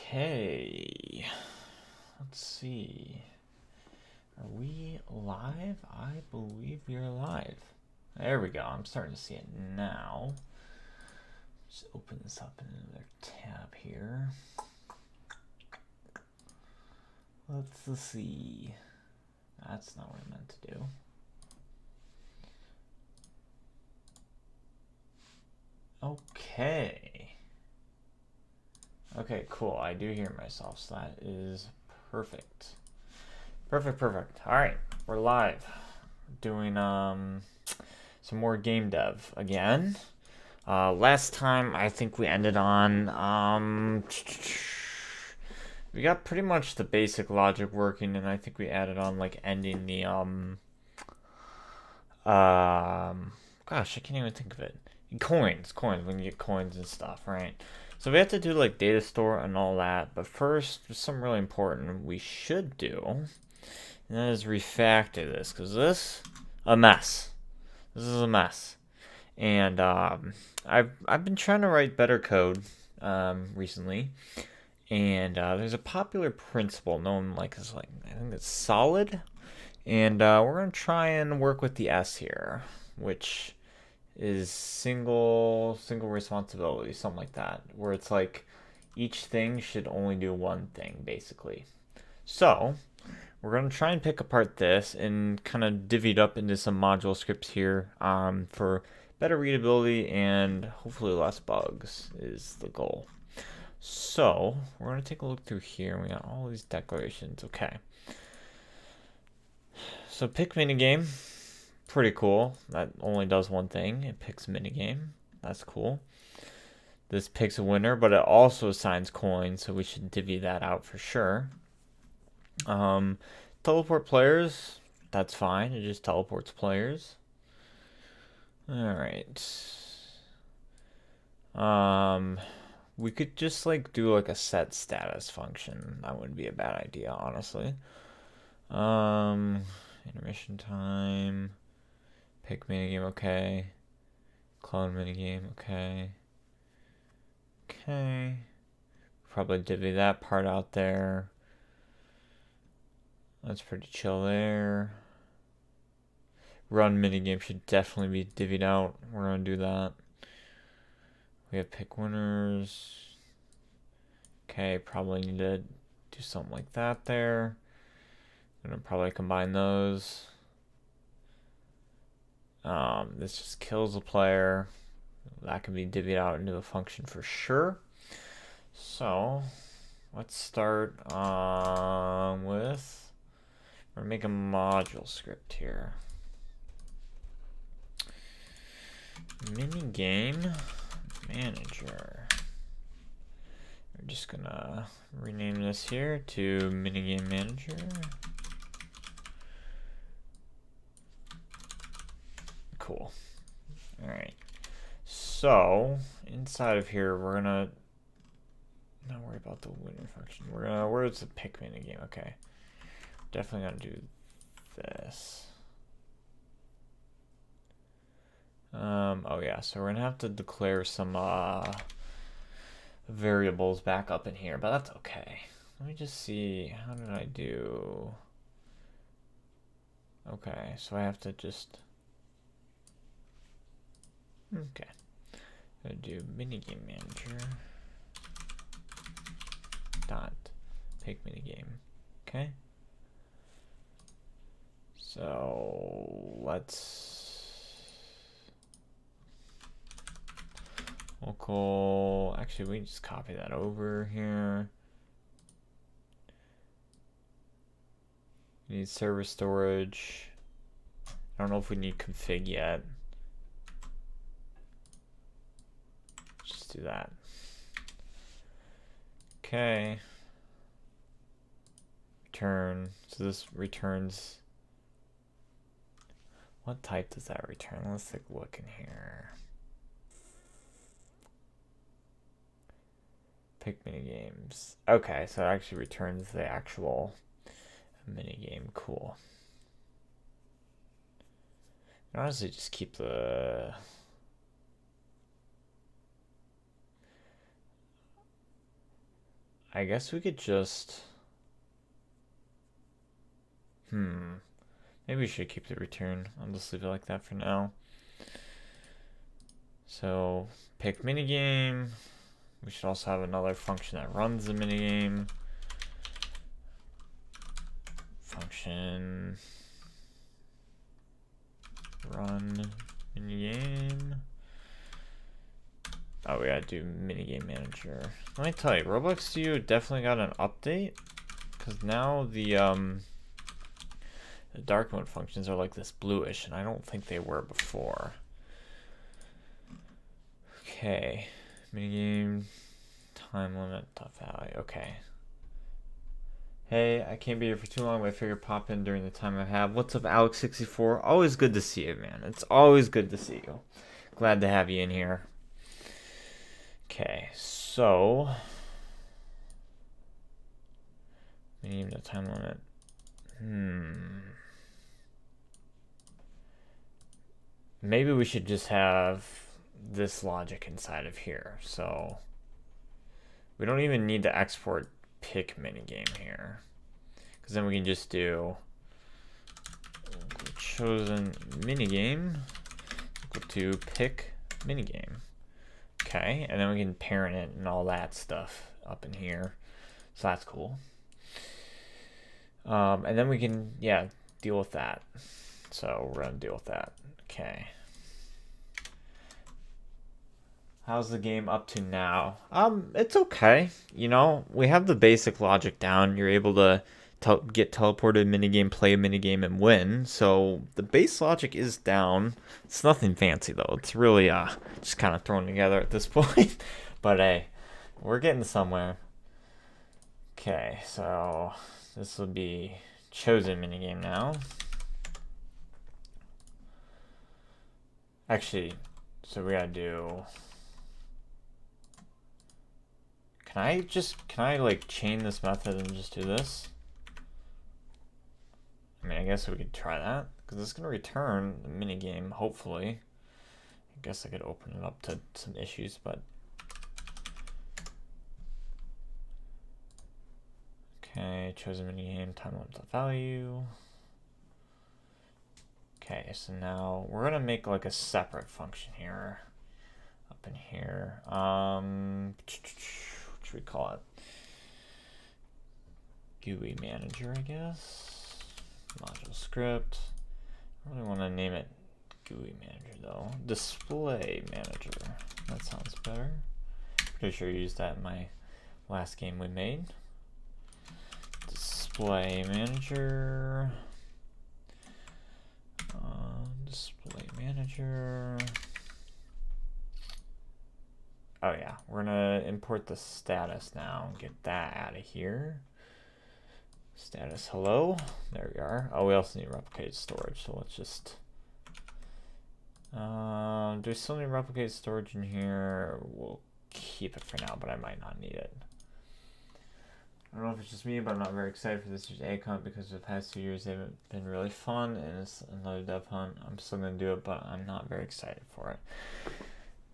Okay, let's see. Are we live? I believe we are live. There we go. I'm starting to see it now. Just open this up in another tab here. Let's see. That's not what I meant to do. Okay. Okay, cool. I do hear myself, so that is perfect. Perfect. All right, we're live. Doing some more game dev again. Last time I think we ended on we got pretty much the basic logic working, and I think we added on like ending the gosh, I can't even think of it. Coins when you get coins and stuff, right? So we have to do like data store and all that, but first, something really important we should do, and that is refactor this, because this a mess. This is a mess, and I've been trying to write better code recently, and there's a popular principle known like as like I think it's solid, and we're gonna try and work with the S here, which is single responsibility, something like that, where it's like each thing should only do one thing basically. So we're going to try and pick apart this and kind of divvy it up into some module scripts here for better readability and hopefully less bugs is the goal. So we're going to take a look through here. We got all these declarations. Okay, so pick minigame. Pretty cool. That only does one thing. It picks minigame. That's cool. This picks a winner, but it also assigns coins, so we should divvy that out for sure. Teleport players. That's fine. It just teleports players. Alright. We could just like do like a set status function. That wouldn't be a bad idea, honestly. Intermission time. Pick minigame, okay. Clone minigame, okay. Okay. Probably divvy that part out there. That's pretty chill there. Run minigame should definitely be divvied out. We're gonna do that. We have pick winners. Okay, probably need to do something like that there. I'm gonna probably combine those. This just kills the player. That can be divvied out into a function for sure. So let's start with, we're gonna make a module script here. Minigame manager. We're just gonna rename this here to minigame manager. Cool. All right. So inside of here, we're gonna not worry about the winner function. We're gonna, where's the pick minigame? Okay. Definitely gonna do this. Oh yeah, so we're gonna have to declare some variables back up in here, but that's okay. Let me just see, how did I do? Okay, so I have to just, okay. I'm gonna do minigame manager dot pick minigame. Okay. So let's local, actually we can just copy that over here. We need server storage. I don't know if we need config yet. Just do that. Okay. Return. So this returns. What type does that return? Let's take a look in here. Pick minigames. Okay, so it actually returns the actual minigame. Cool. Honestly, just keep the I guess we could just... Maybe we should keep the return. I'll just leave it like that for now. So, pick minigame. We should also have another function that runs the minigame. Function run minigame. Oh, we gotta do minigame manager. Let me tell you, Roblox Studio definitely got an update, because now the dark mode functions are like this bluish, and I don't think they were before. Okay, minigame time limit value. Okay. Hey, I can't be here for too long, but I figured pop in during the time I have. What's up, Alex64? Always good to see you, man. It's always good to see you. Glad to have you in here. Okay, so we need the time limit. Maybe we should just have this logic inside of here. So we don't even need to export pick minigame here, because then we can just do chosen minigame equal to pick minigame. Okay, and then we can parent it and all that stuff up in here. So that's cool. And then we can, yeah, deal with that. So we're gonna deal with that. Okay. How's the game up to now? It's okay. You know, we have the basic logic down. You're able to get teleported minigame, play a minigame, and win. So the base logic is down. It's nothing fancy though. It's really just kind of thrown together at this point. But hey, we're getting somewhere. Okay, so this will be chosen minigame now. Actually, so we gotta do... Can I like chain this method and just do this? I mean, I guess we could try that, because it's gonna return the minigame, hopefully. I guess I could open it up to some issues, but... Okay, chosen minigame, time limit value. Okay, so now we're gonna make like a separate function here, up in here. What should we call it? GUI manager, I guess. Module script. I really want to name it GUI manager though. Display manager. That sounds better. Pretty sure I used that in my last game we made. Display manager. Display manager. Oh yeah, we're gonna import the status now and get that out of here. Status hello. There we are. Oh, we also need replicated storage, so let's just do we still need replicated storage in here? We'll keep it for now, but I might not need it. I don't know if it's just me, but I'm not very excited for this year's egg hunt because the past 2 years they've been really fun, and it's another dev hunt. I'm still gonna do it, but I'm not very excited for it.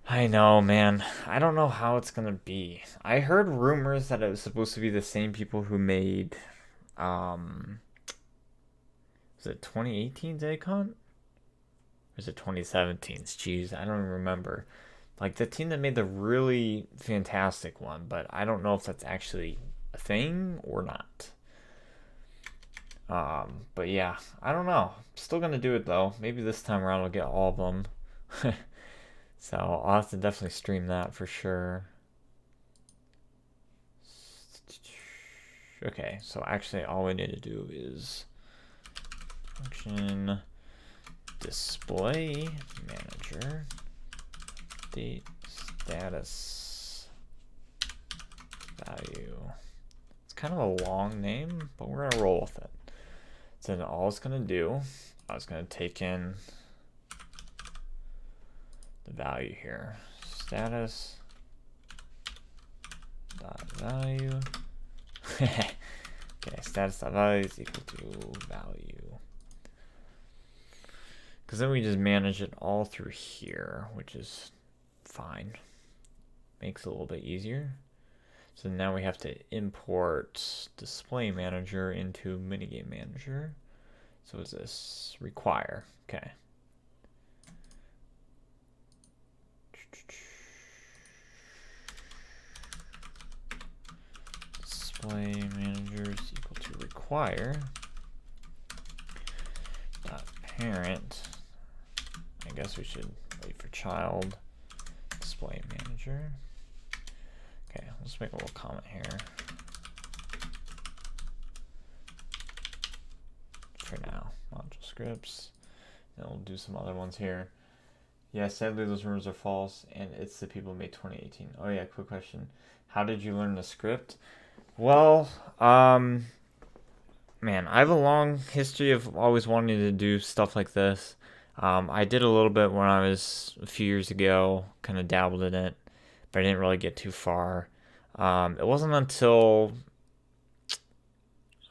I know, man. I don't know how it's gonna be. I heard rumors that it was supposed to be the same people who made, was it 2018's egg hunt? Or is it 2017's? Jeez, I don't even remember. Like the team that made the really fantastic one, but I don't know if that's actually a thing or not. But yeah, I don't know. Still gonna do it though. Maybe this time around I'll get all of them. So I'll have to definitely stream that for sure. Okay, so actually all we need to do is function display manager date status value. It's kind of a long name, but we're gonna roll with it. So then all it's gonna do, I was gonna take in the value here, status dot value. Okay, status dot value is equal to value, because then we just manage it all through here, which is fine. Makes it a little bit easier. So now we have to import display manager into minigame manager. So is this require? Okay. Display manager is equal to require dot parent. I guess we should wait for child display manager. Okay, let's make a little comment here. For now, module scripts. Then we'll do some other ones here. Yeah, sadly those rumors are false, and it's the people who made 2018. Oh yeah, quick question. How did you learn the script? Well, man, I have a long history of always wanting to do stuff like this. I did a little bit when I was a few years ago, kind of dabbled in it, but I didn't really get too far. It wasn't until,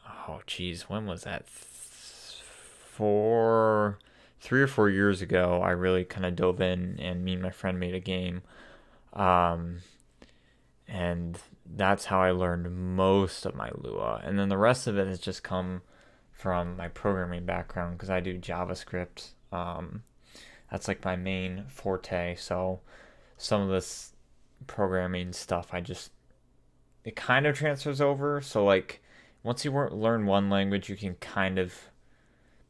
oh geez, when was that? 3 or 4 years ago, I really kind of dove in, and me and my friend made a game. And that's how I learned most of my Lua. And then the rest of it has just come from my programming background because I do JavaScript. That's like my main forte. So some of this programming stuff, it kind of transfers over. So like once you learn one language, you can kind of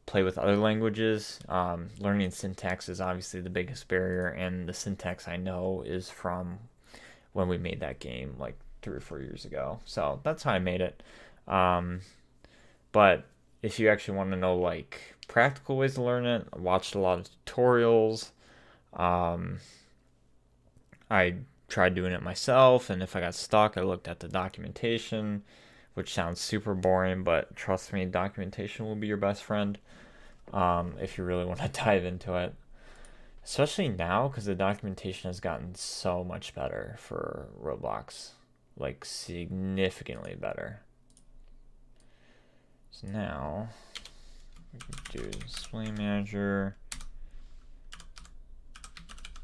play with other languages. Learning syntax is obviously the biggest barrier, and the syntax I know is from when we made that game like 3 or 4 years ago. So that's how I made it. But if you actually want to know like practical ways to learn it, I watched a lot of tutorials. I tried doing it myself, and if I got stuck, I looked at the documentation, which sounds super boring, but trust me, documentation will be your best friend if you really want to dive into it. Especially now, because the documentation has gotten so much better for Roblox. Like, significantly better. So now, we can do display manager,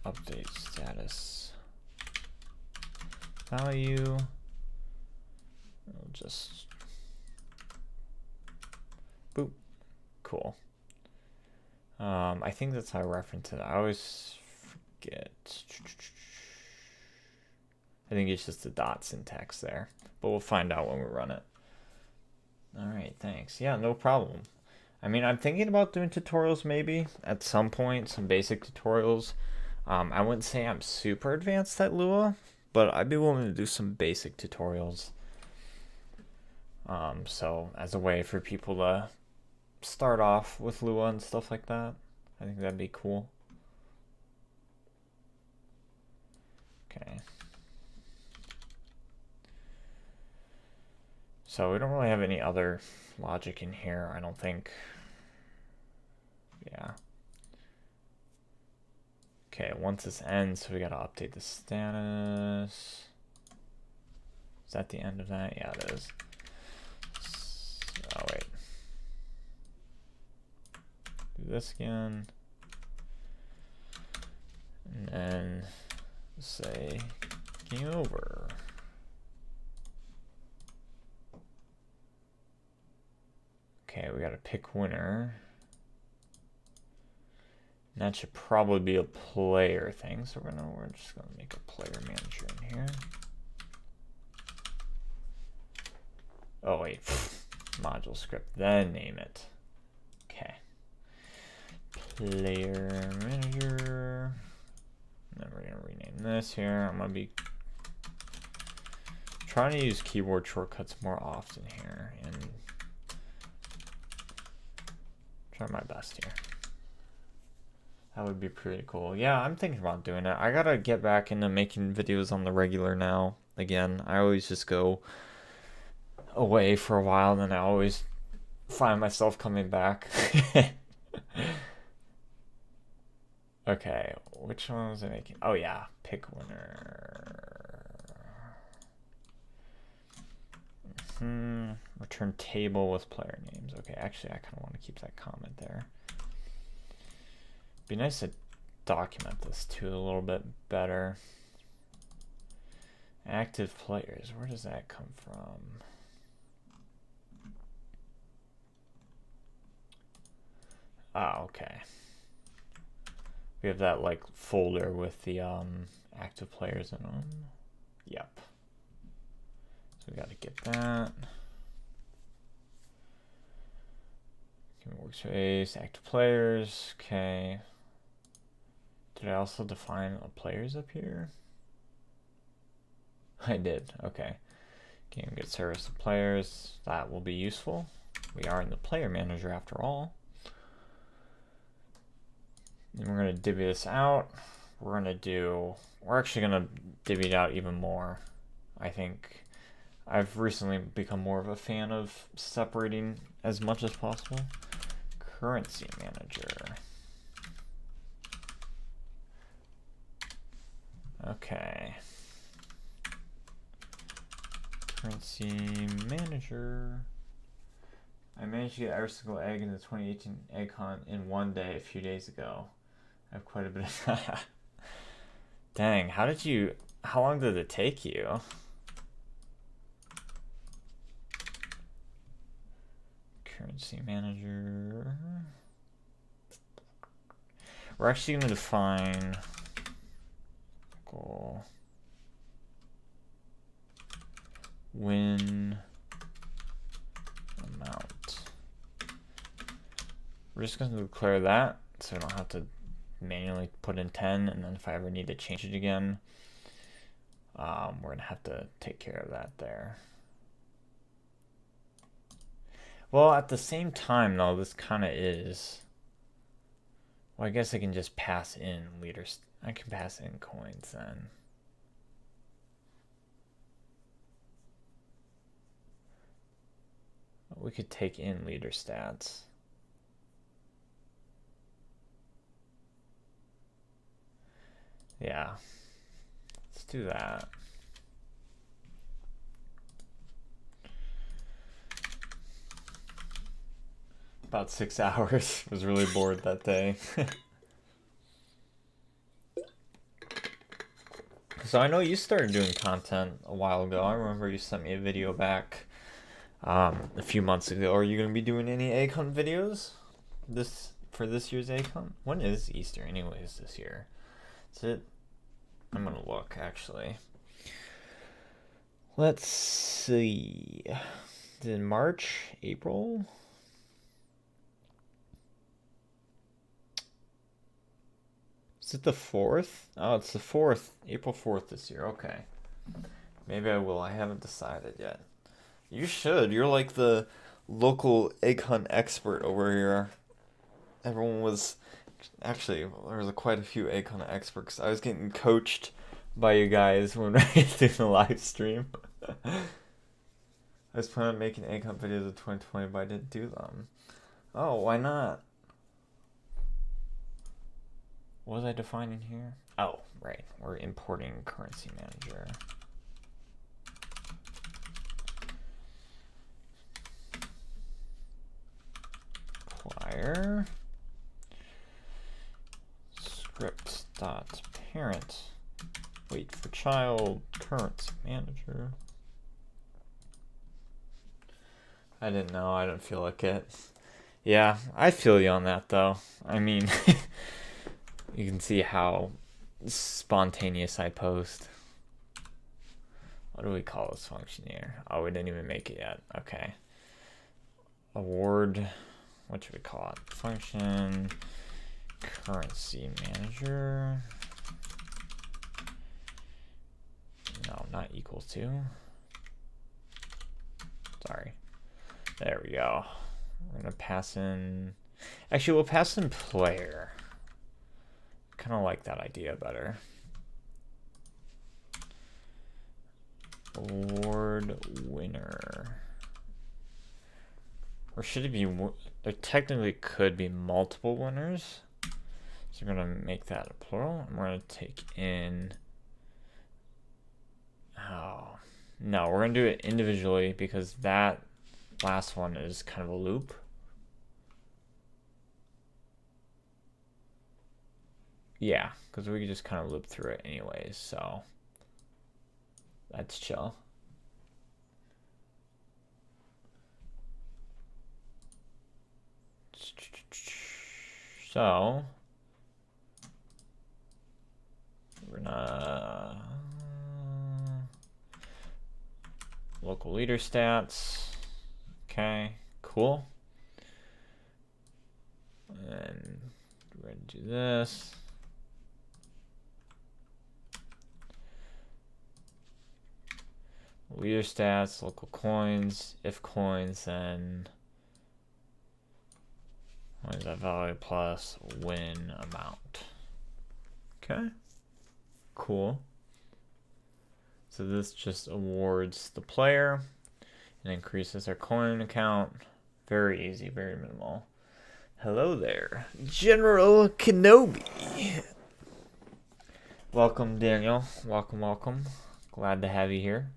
update status value. We'll just, boop, cool. I think that's how I reference it. I always forget. I think it's just the dot syntax there, but we'll find out when we run it. All right, thanks. Yeah, no problem. I mean, I'm thinking about doing tutorials maybe at some point, some basic tutorials. I wouldn't say I'm super advanced at Lua, but I'd be willing to do some basic tutorials. So as a way for people to start off with Lua and stuff like that. I think that'd be cool. Okay. So we don't really have any other logic in here, I don't think. Yeah. Okay, once this ends, so we gotta update the status. Is that the end of that? Yeah, it is. Oh, wait. Do this again. And then say game over. Okay, we gotta pick winner. And that should probably be a player thing, so we're just gonna make a player manager in here. Oh wait, module script, then name it. Okay. Player manager. And then we're gonna rename this here. I'm gonna be trying to use keyboard shortcuts more often here and try my best here. That would be pretty cool. Yeah, I'm thinking about doing it. I gotta get back into making videos on the regular now. Again, I always just go away for a while, and then I always find myself coming back. Okay, which one was I making? Oh yeah, pick winner. Return table with player names. Okay, actually I kind of want to keep that comment there. Be nice to document this too a little bit better. Active players, where does that come from? Ah, okay. We have that like folder with the active players in them. Yep. So we got to get that. Workspace, active players. Okay. Did I also define players up here? I did. Okay. Game get service of players. That will be useful. We are in the player manager after all. And we're going to divvy this out. We're actually going to divvy it out even more. I think I've recently become more of a fan of separating as much as possible. Currency manager. Okay. Currency manager. I managed to get every single egg in the 2018 egg hunt in one day a few days ago. I have quite a bit of that. Dang, how long did it take you? Currency manager. We're actually going to define goal. Win amount. We're just going to declare that so we don't have to manually put in 10, and then if I ever need to change it again, we're going to have to take care of that there. Well, at the same time, though, this kind of is... Well, I guess I can just pass in leaders. I can pass in coins then. We could take in leader stats. Yeah. Let's do that. About 6 hours. Was really bored that day. So I know you started doing content a while ago. I remember you sent me a video back a few months ago. Are you going to be doing any egg hunt videos for this year's egg hunt? When is Easter anyways this year? Is it? I'm going to look actually. Let's see. Is it March? April? Is it the 4th? Oh, it's the 4th. April 4th this year. Okay. Maybe I will. I haven't decided yet. You should. You're like the local egg hunt expert over here. Everyone was... Actually, there was quite a few egg hunt experts. I was getting coached by you guys when I did the live stream. I was planning on making egg hunt videos in 2020, but I didn't do them. Oh, why not? What was I defining here? Oh, right. We're importing currency manager. Acquire. Script dot parent. Wait for child. Currency manager. I didn't know. I didn't feel like it. Yeah, I feel you on that though. I mean, you can see how spontaneous I post. What do we call this function here? Oh, we didn't even make it yet. Okay. Award. What should we call it? Function. Currency manager. No, not equal to. Sorry. There we go. We're gonna pass in. Actually, we'll pass in player. Kind of like that idea better. Award winner. Or should it be? There technically could be multiple winners. So we're gonna make that a plural. And we're gonna take in. Oh no, we're gonna do it individually because that last one is kind of a loop. Yeah, because we could just kind of loop through it anyways. So That's chill. So we're gonna local leader stats. Okay, cool. And we're gonna do this. Leader stats, local coins. If coins, then what is that value plus win amount? Okay, cool. So this just awards the player and increases their coin account. Very easy, very minimal. Hello there, General Kenobi. Welcome, Daniel. Welcome, welcome. Glad to have you here.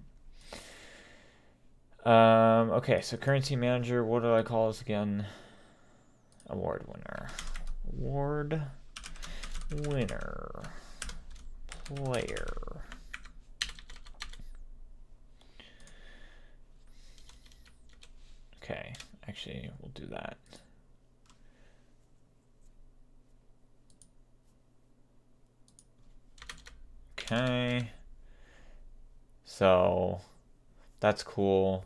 Okay, so currency manager, what do I call this again? Award winner. Award winner. Player. Okay, actually, we'll do that. Okay. So that's cool.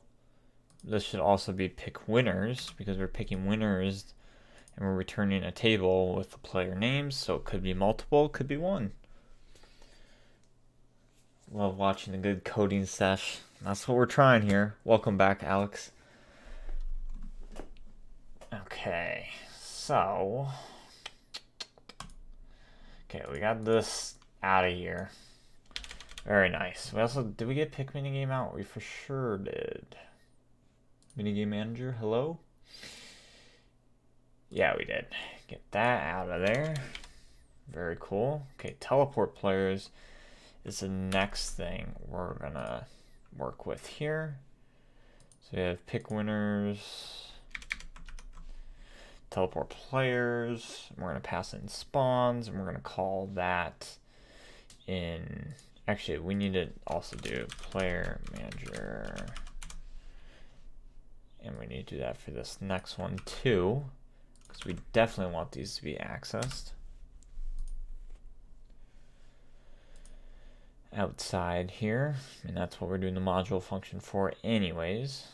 This should also be pick winners because we're picking winners and we're returning a table with the player names. So it could be multiple, could be one. Love watching a good coding sesh. That's what we're trying here. Welcome back, Alex. Okay, so we got this out of here. Very nice. We also did we get pick minigame out? We for sure did. Minigame manager, hello? Yeah, we did. Get that out of there. Very cool. Okay, teleport players is the next thing we're gonna work with here. So we have pick winners, teleport players, and we're gonna pass in spawns, and we're gonna call that in. Actually, we need to also do player manager. And we need to do that for this next one too, because we definitely want these to be accessed. Outside here, and that's what we're doing the module function for anyways.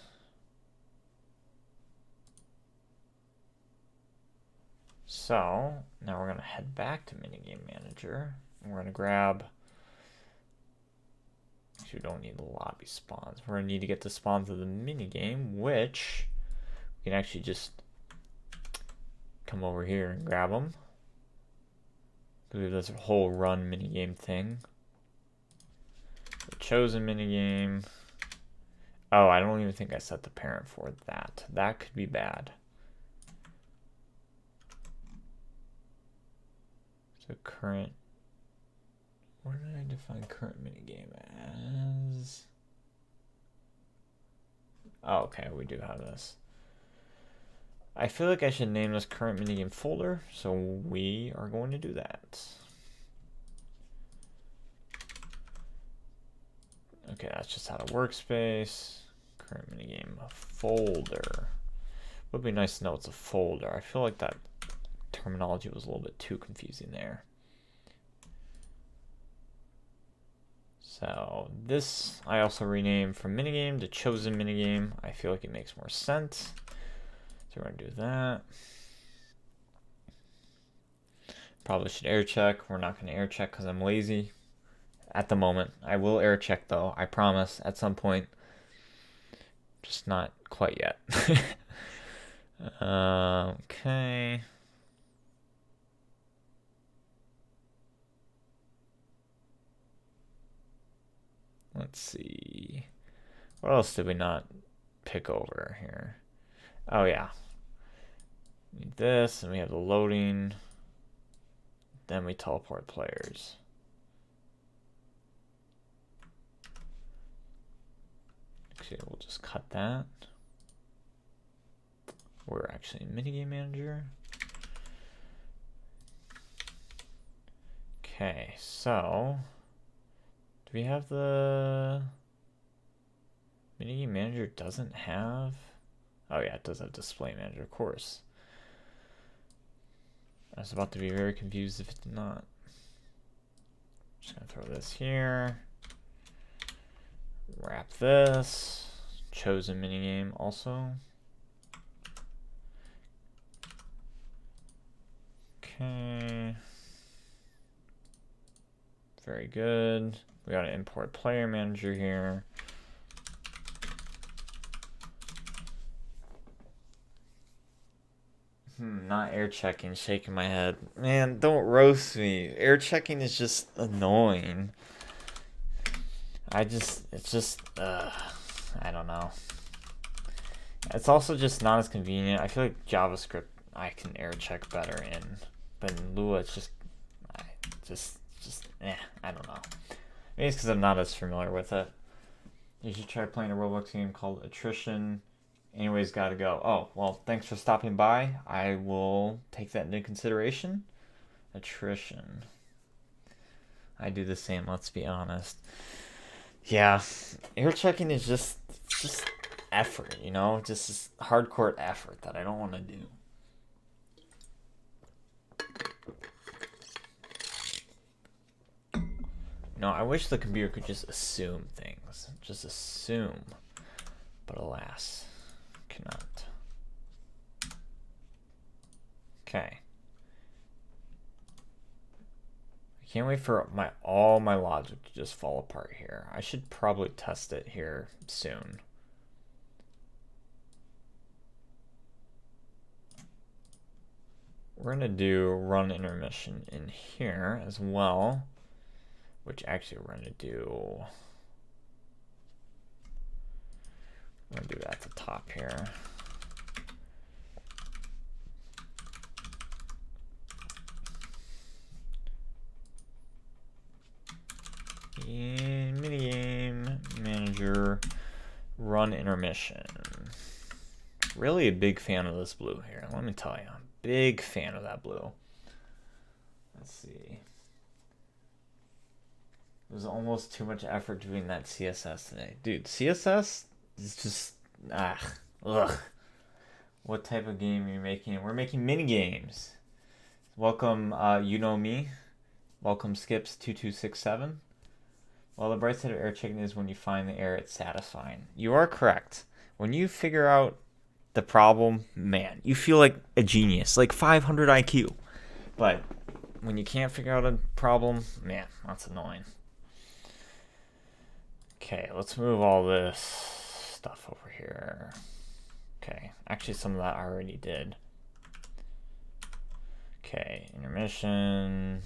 So now we're gonna head back to minigame manager, and we're gonna grab, actually we don't need the lobby spawns. We're gonna need to get the spawns of the minigame, which we can actually just come over here and grab them. There's a whole run minigame thing. The chosen minigame. Oh, I don't even think I set the parent for that. That could be bad. So current. What did I define current minigame as? Oh, okay, we do have this. I feel like I should name this current minigame folder, so we are going to do that. Okay, that's just out of workspace. Current minigame folder. Would be nice to know it's a folder. I feel like that terminology was a little bit too confusing there. So this I also renamed from minigame to chosen minigame. I feel like it makes more sense. So we're gonna do that. Probably should air check. We're not gonna air check because I'm lazy at the moment. I will air check though, I promise, at some point. Just not quite yet. Okay. Let's see. What else did we not pick over here? Oh yeah. Need this, and we have the loading. Then we teleport players. Actually, we'll just cut that. We're actually in minigame manager. Okay, so do we have the Minigame Manager doesn't have... Oh yeah, it does have Display Manager, of course. I was about to be very confused if it did not. Just gonna throw this here. Wrap this. Chosen minigame also. Okay. Very good. We gotta import player manager here. Not air checking, shaking my head. Man, don't roast me. Air checking is just annoying. I don't know. It's also just not as convenient. I feel like JavaScript I can air check better in, but in Lua it's just, I don't know. Maybe it's because I'm not as familiar with it. You should try playing a Roblox game called Attrition. Anyways, gotta go. Oh, well, thanks for stopping by. I will take that into consideration. Attrition. I do the same, let's be honest. Yeah, air checking is just effort, you know? Just this hardcore effort that I don't want to do. No, I wish the computer could just assume things. Just assume. But alas, cannot. Okay. I can't wait for all my logic to just fall apart here. I should probably test it here soon. We're gonna do run intermission in here as well, which actually we're gonna do that at the top here. In minigame manager run intermission. Really a big fan of this blue here. Let me tell you, I'm a big fan of that blue. Let's see. There's almost too much effort doing that CSS today. Dude, CSS is just, ugh. What type of game are you making? We're making mini games. Welcome, you know me. Welcome, Skips2267. Well, the bright side of air checking is when you find the error, it's satisfying. You are correct. When you figure out the problem, man, you feel like a genius, like 500 IQ. But when you can't figure out a problem, man, that's annoying. Okay, let's move all this stuff over here. Okay, actually some of that I already did. Okay, intermission.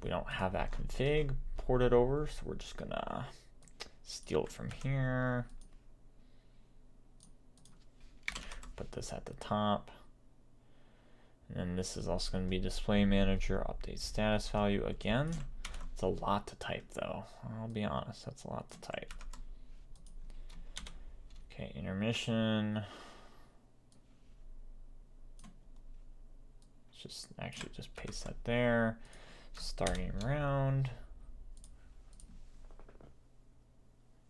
We don't have that config ported over, so we're just gonna steal it from here. Put this at the top. And then this is also going to be display manager, update status value again. It's a lot to type though. I'll be honest, that's a lot to type. Okay, intermission. Just paste that there. Starting round.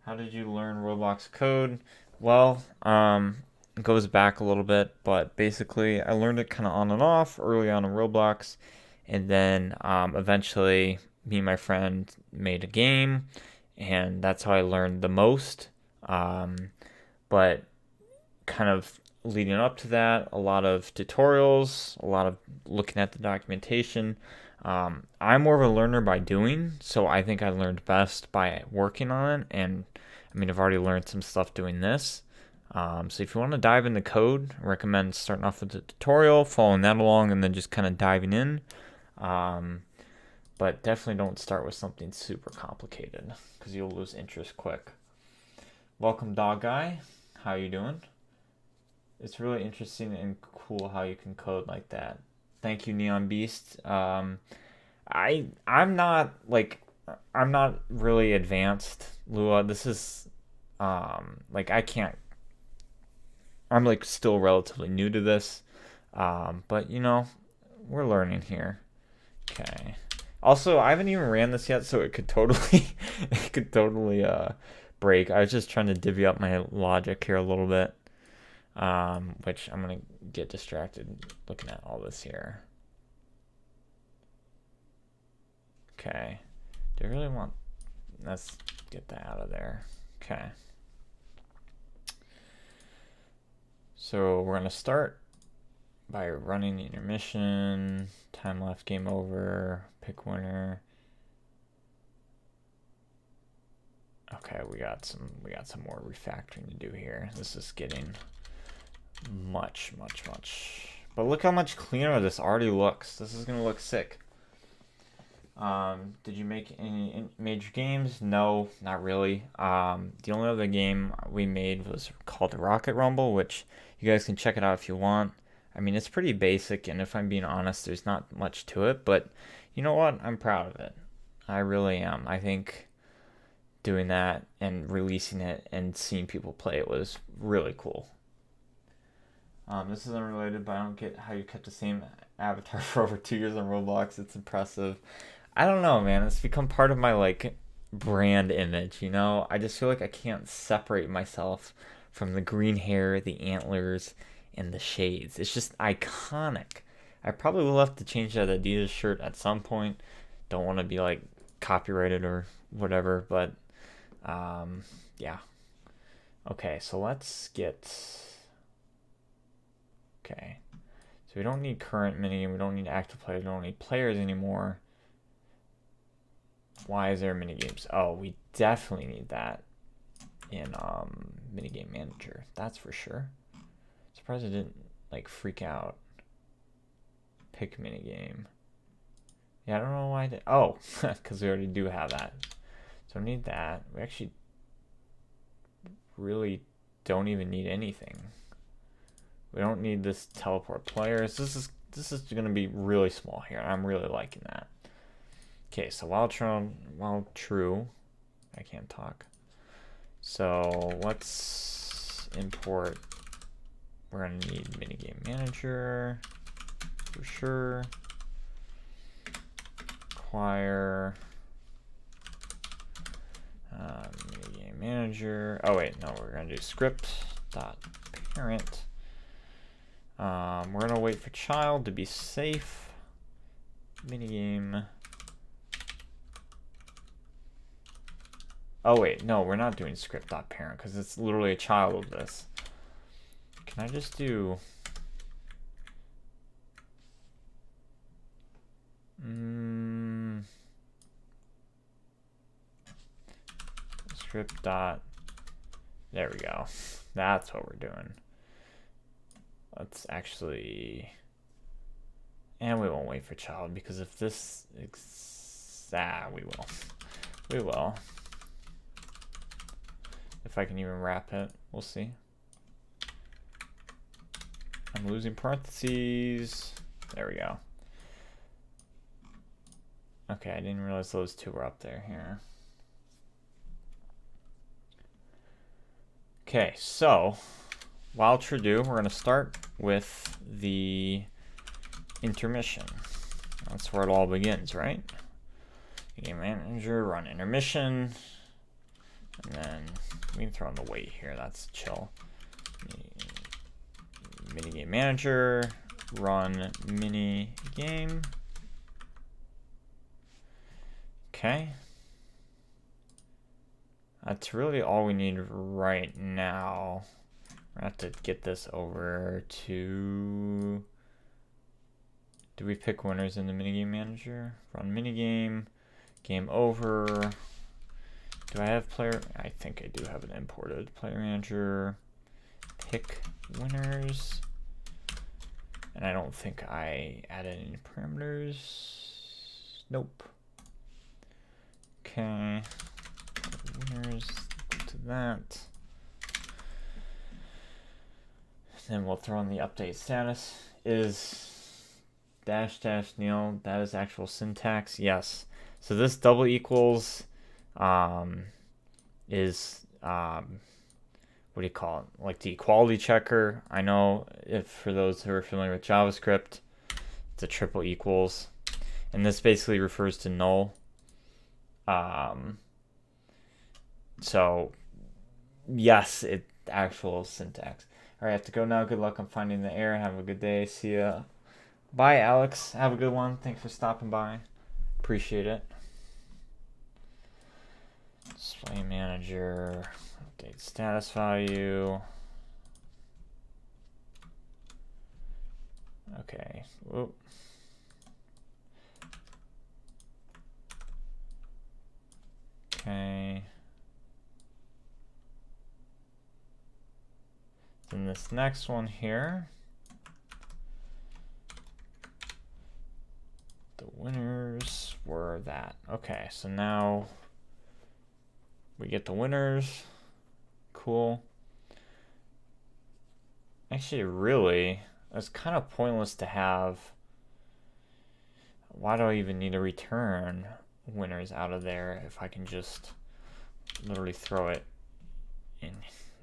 How did you learn Roblox code? Well, it goes back a little bit, but basically I learned it kind of on and off early on in Roblox, and then eventually me and my friend made a game, and that's how I learned the most. But kind of leading up to that, a lot of tutorials, a lot of looking at the documentation. I'm more of a learner by doing, so I think I learned best by working on it, and I mean I've already learned some stuff doing this. So if you want to dive into code, I recommend starting off with a tutorial, following that along, and then just kind of diving in. But definitely don't start with something super complicated because you'll lose interest quick. Welcome, Dog Guy. How you doing? It's really interesting and cool how you can code like that. Thank you, Neon Beast. I'm not really advanced, Lua. This is I'm like still relatively new to this, but you know, we're learning here. Okay. Also, I haven't even ran this yet, so it could totally break. I was just trying to divvy up my logic here a little bit, which I'm going to get distracted looking at all this here. Okay. Do I really want... Let's get that out of there. Okay. So we're going to start by running the intermission, time left, game over, pick winner. Okay, we got some more refactoring to do here. This is getting much. But look how much cleaner this already looks. This is gonna look sick. Did you make any major games? No, not really. The only other game we made was called Rocket Rumble, which you guys can check it out if you want. I mean, it's pretty basic, and if I'm being honest, there's not much to it, but you know what? I'm proud of it. I really am. I think doing that and releasing it and seeing people play it was really cool. This is unrelated, but I don't get how you kept the same avatar for over 2 years on Roblox. It's impressive. I don't know, man. It's become part of my like brand image, you know? I just feel like I can't separate myself from the green hair, the antlers, and the shades. It's just iconic. I probably will have to change that Adidas shirt at some point. Don't want to be like copyrighted or whatever, but yeah. Okay, so let's get... Okay. So we don't need current minigame, we don't need active players, we don't need players anymore. Why is there minigames? Oh, we definitely need that in minigame manager. That's for sure. Surprised I didn't like freak out. Pick minigame. Yeah, I don't know why I did. Oh, because we already do have that. So we need that. We actually really don't even need anything. We don't need this teleport players. This is going to be really small here. I'm really liking that. Okay, so while true, I can't talk. So let's import. We're going to need minigame manager for sure. Acquire minigame manager. Oh wait, no, we're going to do script.parent. We're going to wait for child to be safe. Minigame. Oh wait, no, we're not doing script.parent because it's literally a child of this. Can I just do... script dot... There we go. That's what we're doing. Let's actually... And we won't wait for child because if this... we will. We will. If I can even wrap it, we'll see. I'm losing parentheses. There we go. Okay, I didn't realize those two were up there here. Okay, so while true do, we're going to start with the intermission. That's where it all begins, right? Game manager, run intermission, and then we can throw in the wait here. That's chill. Minigame manager, run minigame. Okay. That's really all we need right now. We're gonna have to get this over to... Do we pick winners in the minigame manager? Run minigame, game over. Do I have player? I think I do have an imported player manager. Pick winners. And I don't think I added any parameters. Nope. Okay. Winners to that. Then we'll throw in the update status. Is -- nil, that is actual syntax. Yes. So this double equals is what do you call it? Like the equality checker. I know if for those who are familiar with JavaScript, it's a triple equals, and this basically refers to null. So Yes, it actual syntax. All right, I have to go now. Good luck on finding the error. Have a good day. See ya. Bye, Alex. Have a good one. Thanks for stopping by. Appreciate it. Display manager. Update status value. Okay. Whoop. Okay. Then this next one here. The winners were that. Okay, so now we get the winners. Cool. Actually, really, it's kind of pointless to have. Why do I even need to return winners out of there if I can just literally throw it in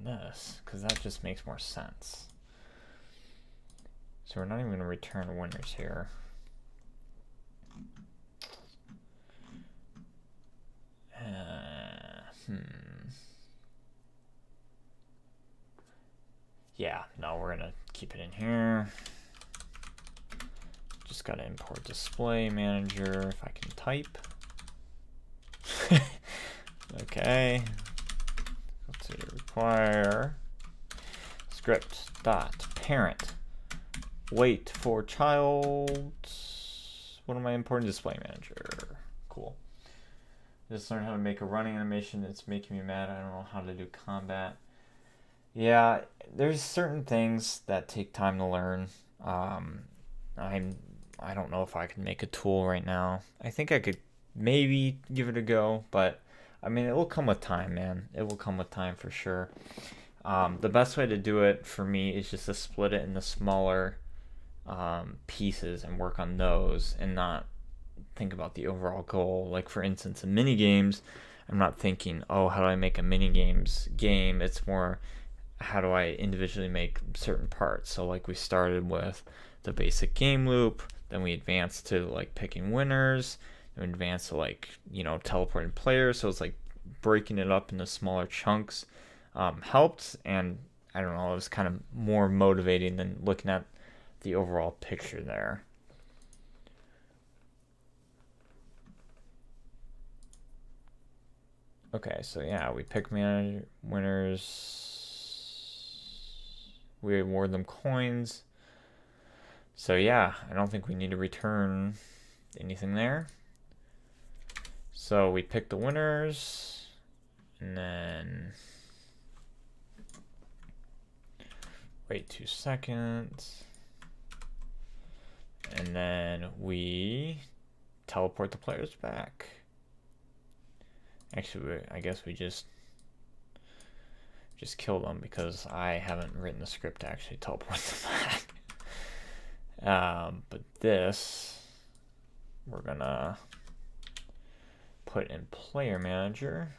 this? Because that just makes more sense. So we're not even going to return winners here. Yeah, no, we're gonna keep it in here. Just gotta import display manager if I can type. Okay. Let's require script dot parent wait for child. What am I importing? Display manager. Cool. Just learned how to make a running animation. It's making me mad. I don't know how to do combat. Yeah, there's certain things that take time to learn. I don't know if I can make a tool right now. I think I could maybe give it a go, but I mean, it will come with time, man. It will come with time for sure. The best way to do it for me is just to split it into smaller pieces and work on those and not think about the overall goal. Like for instance, in mini games, I'm not thinking, oh, how do I make a mini games game? It's more, how do I individually make certain parts? So like we started with the basic game loop, then we advanced to like picking winners, then we advanced to like, you know, teleporting players. So it's like breaking it up into smaller chunks helped, and I don't know, it was kind of more motivating than looking at the overall picture there. Okay, so yeah, we pick manager winners. We award them coins. So yeah, I don't think we need to return anything there. So we pick the winners, and then wait 2 seconds, and then we teleport the players back. Actually, I guess we just kill them because I haven't written the script to actually teleport them back. But this, we're gonna put in player manager.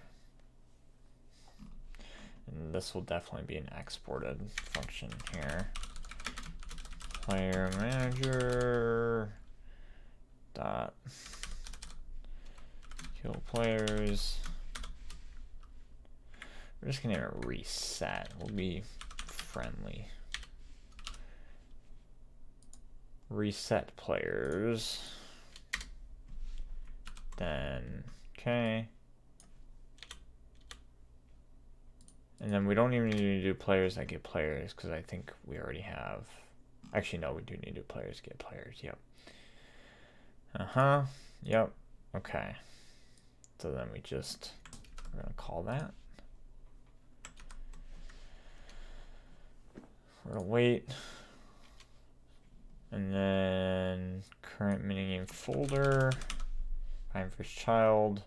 And this will definitely be an exported function here. Player manager dot kill players. We're just gonna reset. We'll be friendly. Reset players. Then okay. And then we don't even need to do players that get players because I think we already have. Actually, no, we do need to do players get players. Yep. Yep. Okay. So then we're gonna call that. We're gonna wait. And then current minigame folder. Find first child.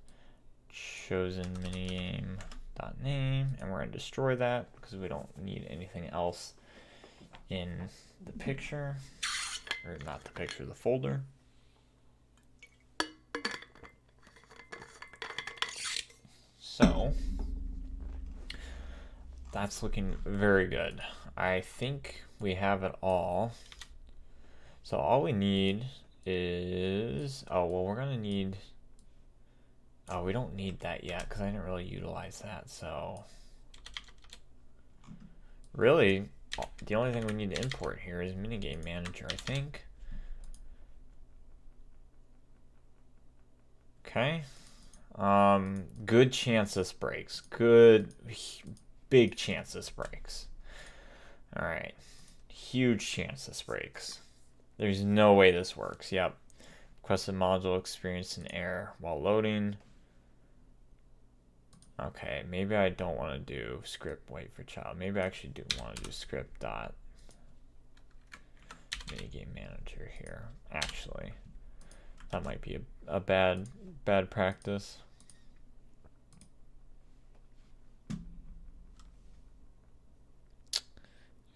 Chosen minigame dot name, and we're gonna destroy that because we don't need anything else in the picture, or not the picture, the folder. So that's looking very good. I think we have it all. So all we need is, oh, well, we're gonna need, oh, we don't need that yet because I didn't really utilize that. So Really, the only thing we need to import here is minigame manager, I think. Okay. Good chance this breaks. Big chance this breaks. All right. Huge chance this breaks. There's no way this works. Yep. Requested module experienced an error while loading. Okay, maybe I don't want to do script wait for child. Maybe I actually do want to do script dot minigame manager here. Actually, that might be a bad practice.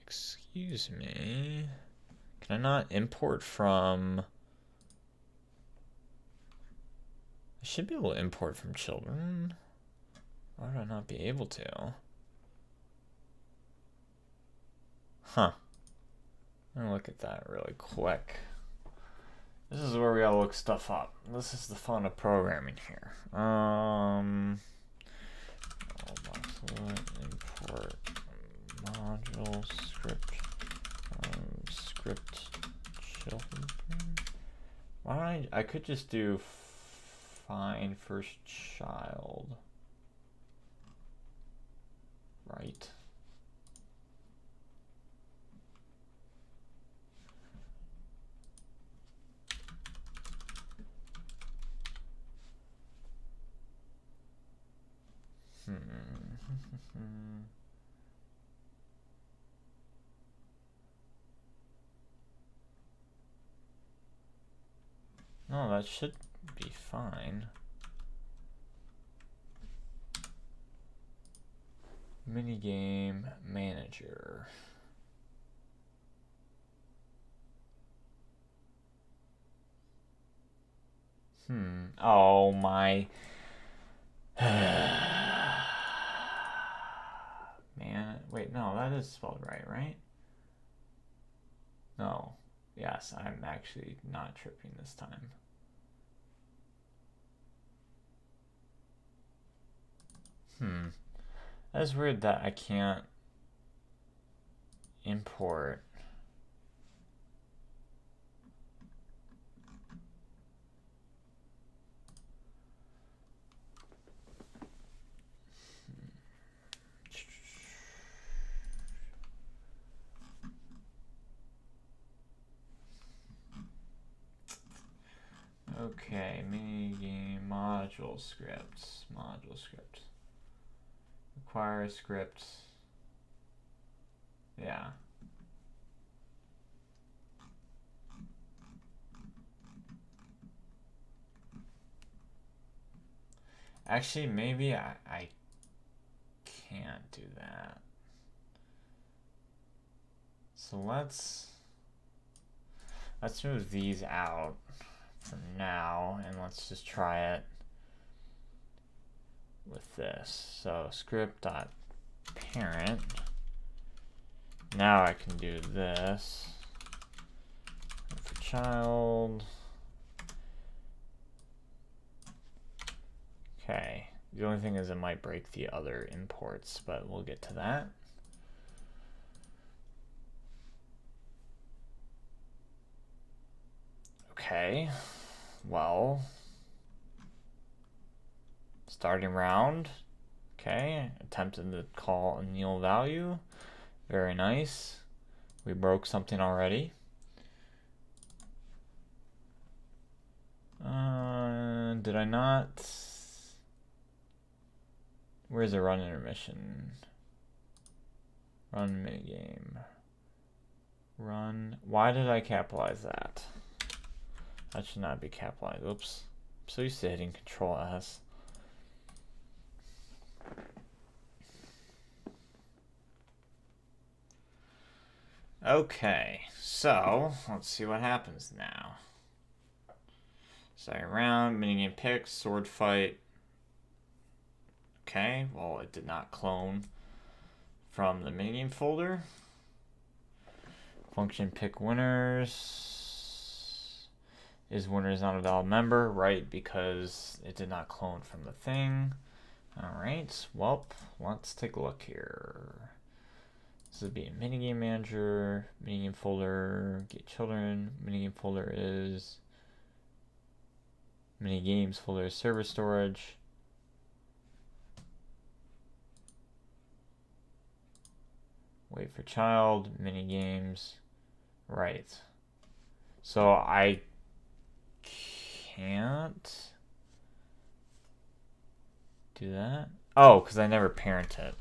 Excuse me. Can I not import from? I should be able to import from children. Why would I not be able to? Huh. I'm gonna look at that really quick. This is where we gotta look stuff up. This is the fun of programming here. Import module script script children. Why don't I could just do find first child. Right. No, that should be fine. Minigame manager. Oh my. Man, wait, no, that is spelled right? No. Yes, I'm actually not tripping this time. That is weird that I can't import. Okay, minigame module scripts. Module script. Require script. Yeah. Actually, maybe I can't do that. So let's move these out for now, and let's just try it with this. So script.parent. Now I can do this for child. Okay. The only thing is it might break the other imports, but we'll get to that. Okay. Well, starting round. Okay, attempted to call a nil value. Very nice. We broke something already. Did I not? Where's the run intermission? Run minigame. Run. Why did I capitalize that? That should not be capitalized. Oops. I'm so used to hitting Control S. Okay, so let's see what happens now. Second round, minigame picks, sword fight. Okay, well, it did not clone from the minigame folder. Function pick winners. Is winners not a valid member? Right, because it did not clone from the thing. All right, well, let's take a look here. This would be a minigame manager, minigame folder, get children. Minigame folder is minigames folder is server storage. Wait for child, minigames, right. So I can't do that. Oh, because I never parent it.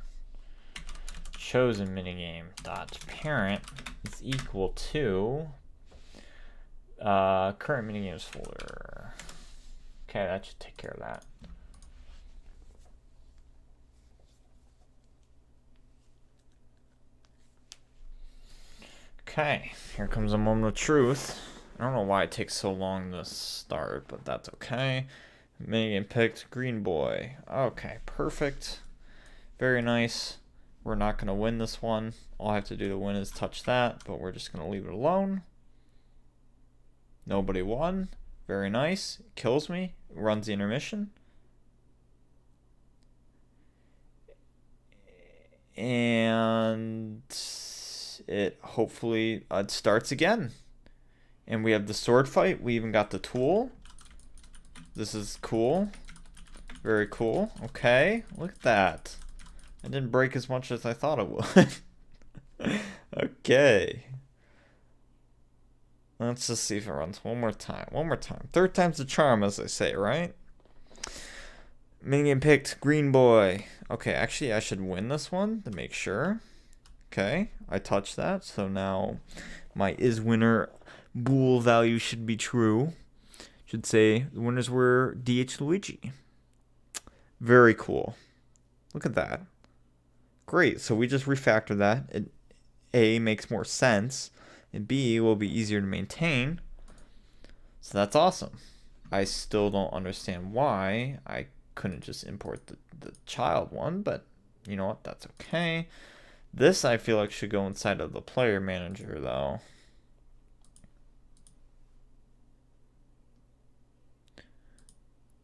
Chosen minigame dot parent is equal to current minigames folder. Okay, that should take care of that. Okay, here comes a moment of truth. I don't know why it takes so long to start, but that's okay. Minigame picked, green boy. Okay, perfect. Very nice. We're not going to win this one. All I have to do to win is touch that, but we're just going to leave it alone. Nobody won. Very nice. It kills me. Runs the intermission. And it hopefully it starts again. And we have the sword fight. We even got the tool. This is cool. Very cool. Okay, look at that. It didn't break as much as I thought it would. Okay. Let's just see if it runs one more time. One more time. Third time's the charm, as they say, right? Minigame picked, green boy. Okay, actually, I should win this one to make sure. Okay, I touched that, so now my is winner bool value should be true. Should say the winners were dhluigi. Very cool. Look at that. Great, so we just refactor that. It, A, makes more sense, and B, will be easier to maintain. So that's awesome. I still don't understand why I couldn't just import the child one, but you know what, that's okay. This I feel like should go inside of the player manager though.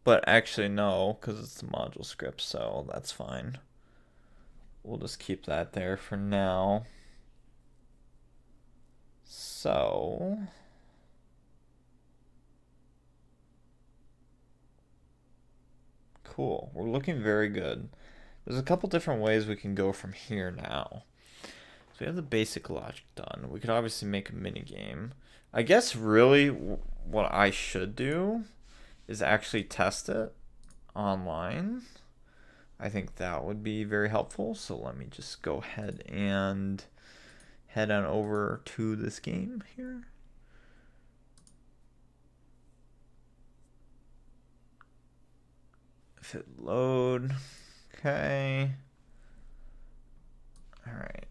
But actually no, because it's the module script, so that's fine. We'll just keep that there for now. So cool. We're looking very good. There's a couple different ways we can go from here now. So we have the basic logic done. We could obviously make a mini game. I guess really what I should do is actually test it online. I think that would be very helpful. So let me just go ahead and head on over to this game here. If it load, okay. All right.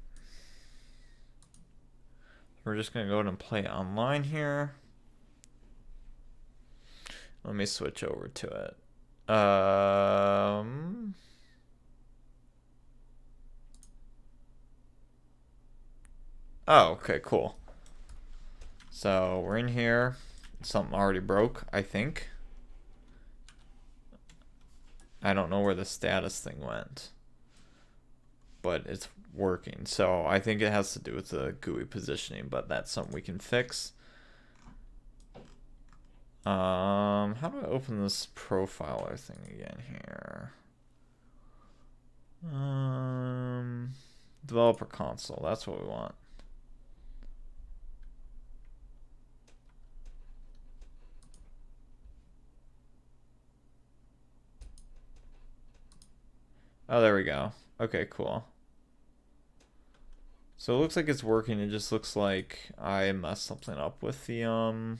We're just gonna go ahead and play online here. Let me switch over to it. Oh, okay, cool. So we're in here. Something already broke, I think. I don't know where the status thing went, but it's working. So I think it has to do with the GUI positioning, but that's something we can fix. How do I open this profiler thing again here? Developer console, that's what we want. Oh, there we go. Okay, cool. So it looks like it's working. It just looks like I messed something up with the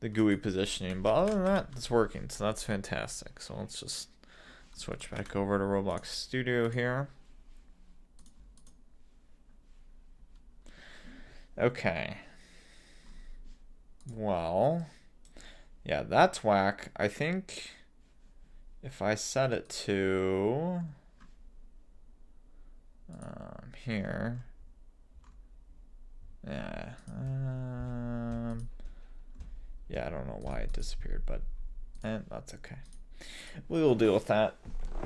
GUI positioning. But other than that, it's working. So that's fantastic. So let's just switch back over to Roblox Studio here. Okay. Well, yeah, that's whack. I think if I set it to here, yeah, yeah, I don't know why it disappeared, but that's okay. We will deal with that.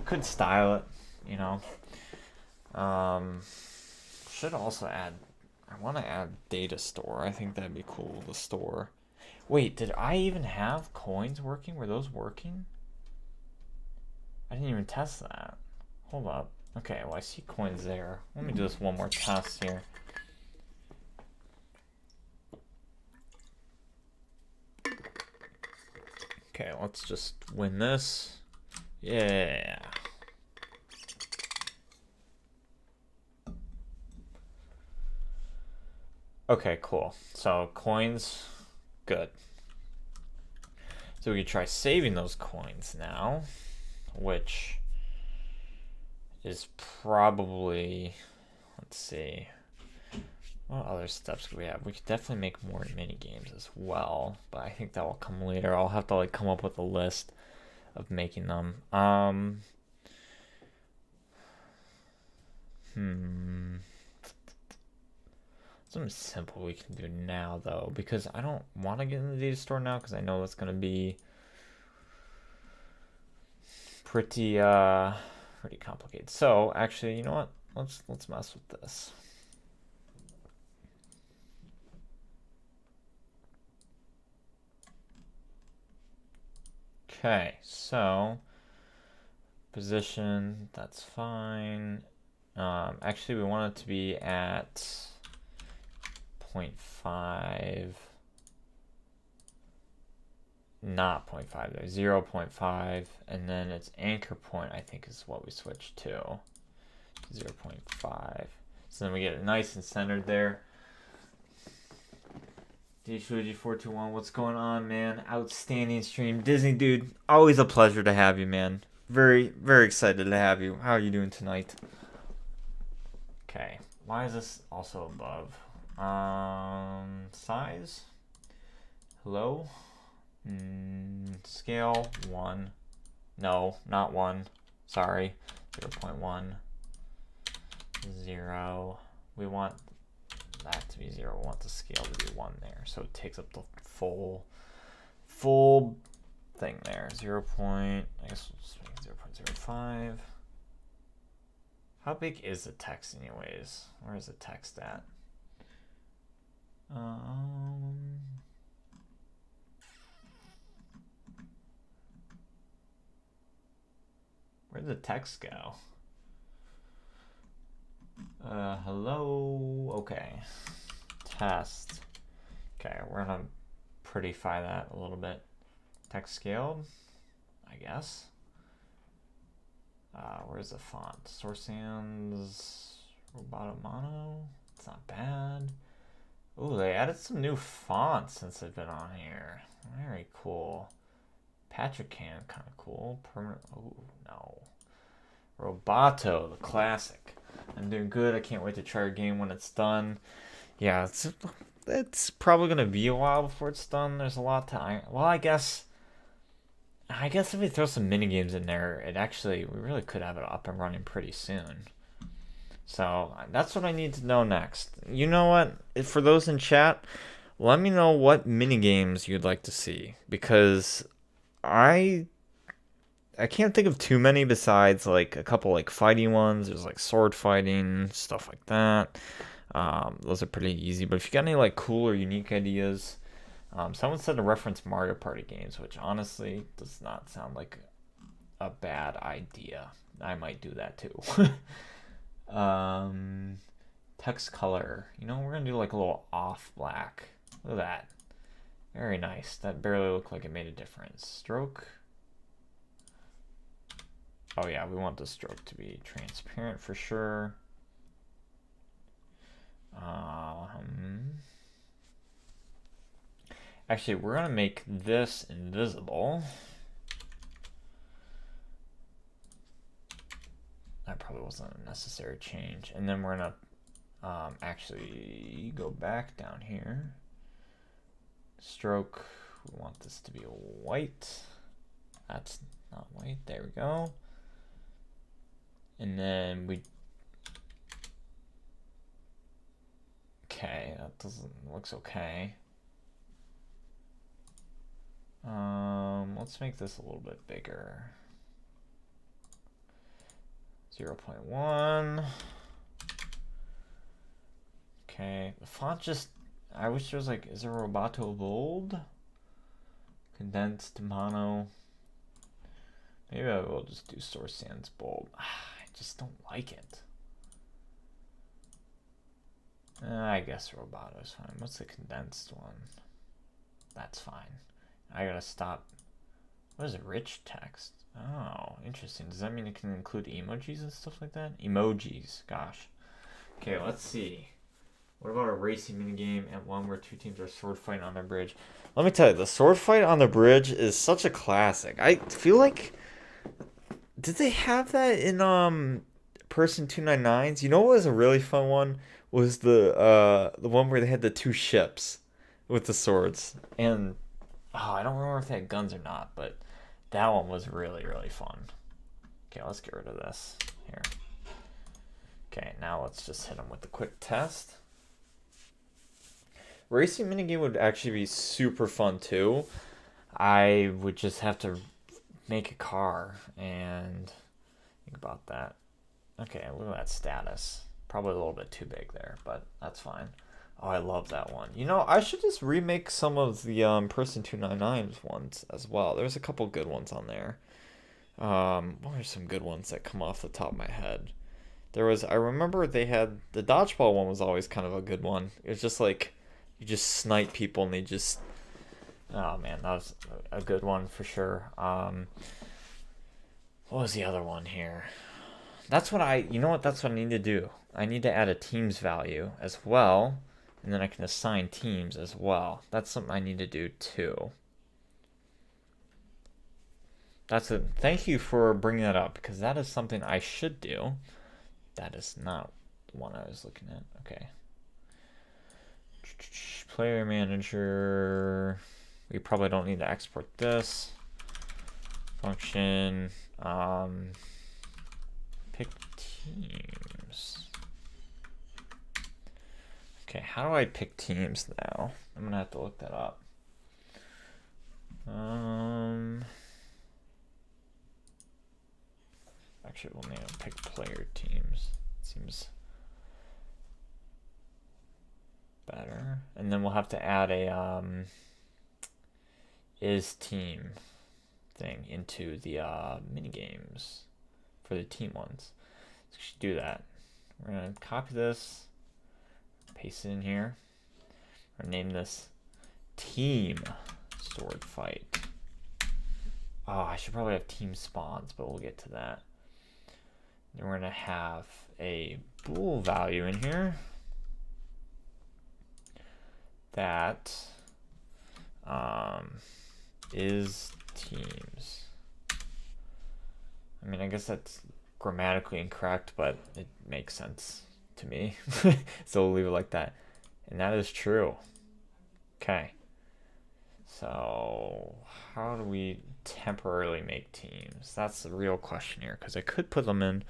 Could style it, you know. should also add, I want to add data store. I think that'd be cool, the store. Wait, did I even have coins working? Were those working? I didn't even test that. Hold up. Okay, well I see coins there. Let me do this one more test here. Okay, let's just win this. Yeah. Okay, cool. So coins, good. So we could try saving those coins now, which is probably, let's see, what other steps could we have? We could definitely make more mini games as well, but I think that will come later. I'll have to like come up with a list of making them. Something simple we can do now though, because I don't want to get in the data store now because I know that's gonna be pretty complicated. So actually, you know what? Let's mess with this. Okay, so position, that's fine. Actually, we want it to be at 0.5, not 0.5 there, 0.5, and then its anchor point I think is what we switched to, 0.5. So then we get it nice and centered there. dhluigi421, what's going on, man? Outstanding stream. Disney dude, always a pleasure to have you, man. Very, very excited to have you. How are you doing tonight? Okay, why is this also above? Size? Hello? Scale 1. No, not 1. Sorry. 0.1. 0. We want that to be 0. We want the scale to be 1 there. So it takes up the full thing there. 0. I guess we'll just make 0.05. How big is the text anyways? Where is the text at? Where'd the text go? Hello? Okay. Test. Okay, we're gonna prettify that a little bit. Text scaled, I guess. Where's the font? Source Sans Roboto Mono. It's not bad. Ooh, they added some new fonts since they've been on here. Very cool. Patrick Can, kind of cool. Permanent. Oh no. Roboto, the classic. I'm doing good. I can't wait to try a game when it's done. Yeah, it's probably gonna be a while before it's done. There's a lot to iron. Well, I guess if we throw some mini games in there, we really could have it up and running pretty soon. So that's what I need to know next. You know what? For those in chat, let me know what mini games you'd like to see, because I can't think of too many besides like a couple like fighting ones. There's like sword fighting, stuff like that. Those are pretty easy. But if you got any like cool or unique ideas, someone said to reference Mario Party games, which honestly does not sound like a bad idea. I might do that too. Text color. You know, we're gonna do like a little off black. Look at that. Very nice. That barely looked like it made a difference. Stroke. Oh yeah, we want the stroke to be transparent for sure. Actually, we're gonna make this invisible. That probably wasn't a necessary change. And then we're gonna actually go back down here. Stroke, we want this to be white. That's not white, there we go. And then okay, that looks okay. Let's make this a little bit bigger. 0.1. font just, I wish there was like, is there Roboto bold? Condensed mono. Maybe I will just do Source Sans bold. I just don't like it. I guess Roboto's fine. What's the condensed one? That's fine. I gotta stop. What is it? Rich text. Oh, interesting. Does that mean it can include emojis and stuff like that? Emojis. Gosh. Okay, let's see. What about a racing minigame at one where two teams are sword fighting on the bridge? Let me tell you, the sword fight on the bridge is such a classic. I feel like, did they have that in Person 299s? You know what was a really fun one? Was the one where they had the two ships with the swords. And I don't remember if they had guns or not, but that one was really, really fun. Okay, let's get rid of this here. Okay, now let's just hit them with the quick test. Racing minigame would actually be super fun too. I would just have to make a car and think about that. Okay, look at that status. Probably a little bit too big there, but that's fine. Oh, I love that one. You know, I should just remake some of the Person 299's ones as well. There's a couple good ones on there. What are some good ones that come off the top of my head? There was, I remember they had, the dodgeball one was always kind of a good one. It was just like, you just snipe people and they just, oh man, that was a good one for sure. What was the other one here? That's what you know what, that's what I need to do. I need to add a teams value as well, and then I can assign teams as well. That's something I need to do too. Thank you for bringing that up, because that is something I should do. That is not the one I was looking at. Okay. Player manager. We probably don't need to export this. Function. Pick teams. Okay, how do I pick teams now? I'm gonna have to look that up. Actually, we'll need to pick player teams. Seems better. And then we'll have to add a is team thing into the minigames for the team ones. So we should do that. We're gonna copy this, paste it in here, or name this team sword fight. Oh, I should probably have team spawns, but we'll get to that. Then we're gonna have a bool value in here that is teams. I mean, I guess that's grammatically incorrect, but it makes sense to me. So we'll leave it like that. And that is true. Okay. So how do we temporarily make teams? That's the real question here, because I could put them in.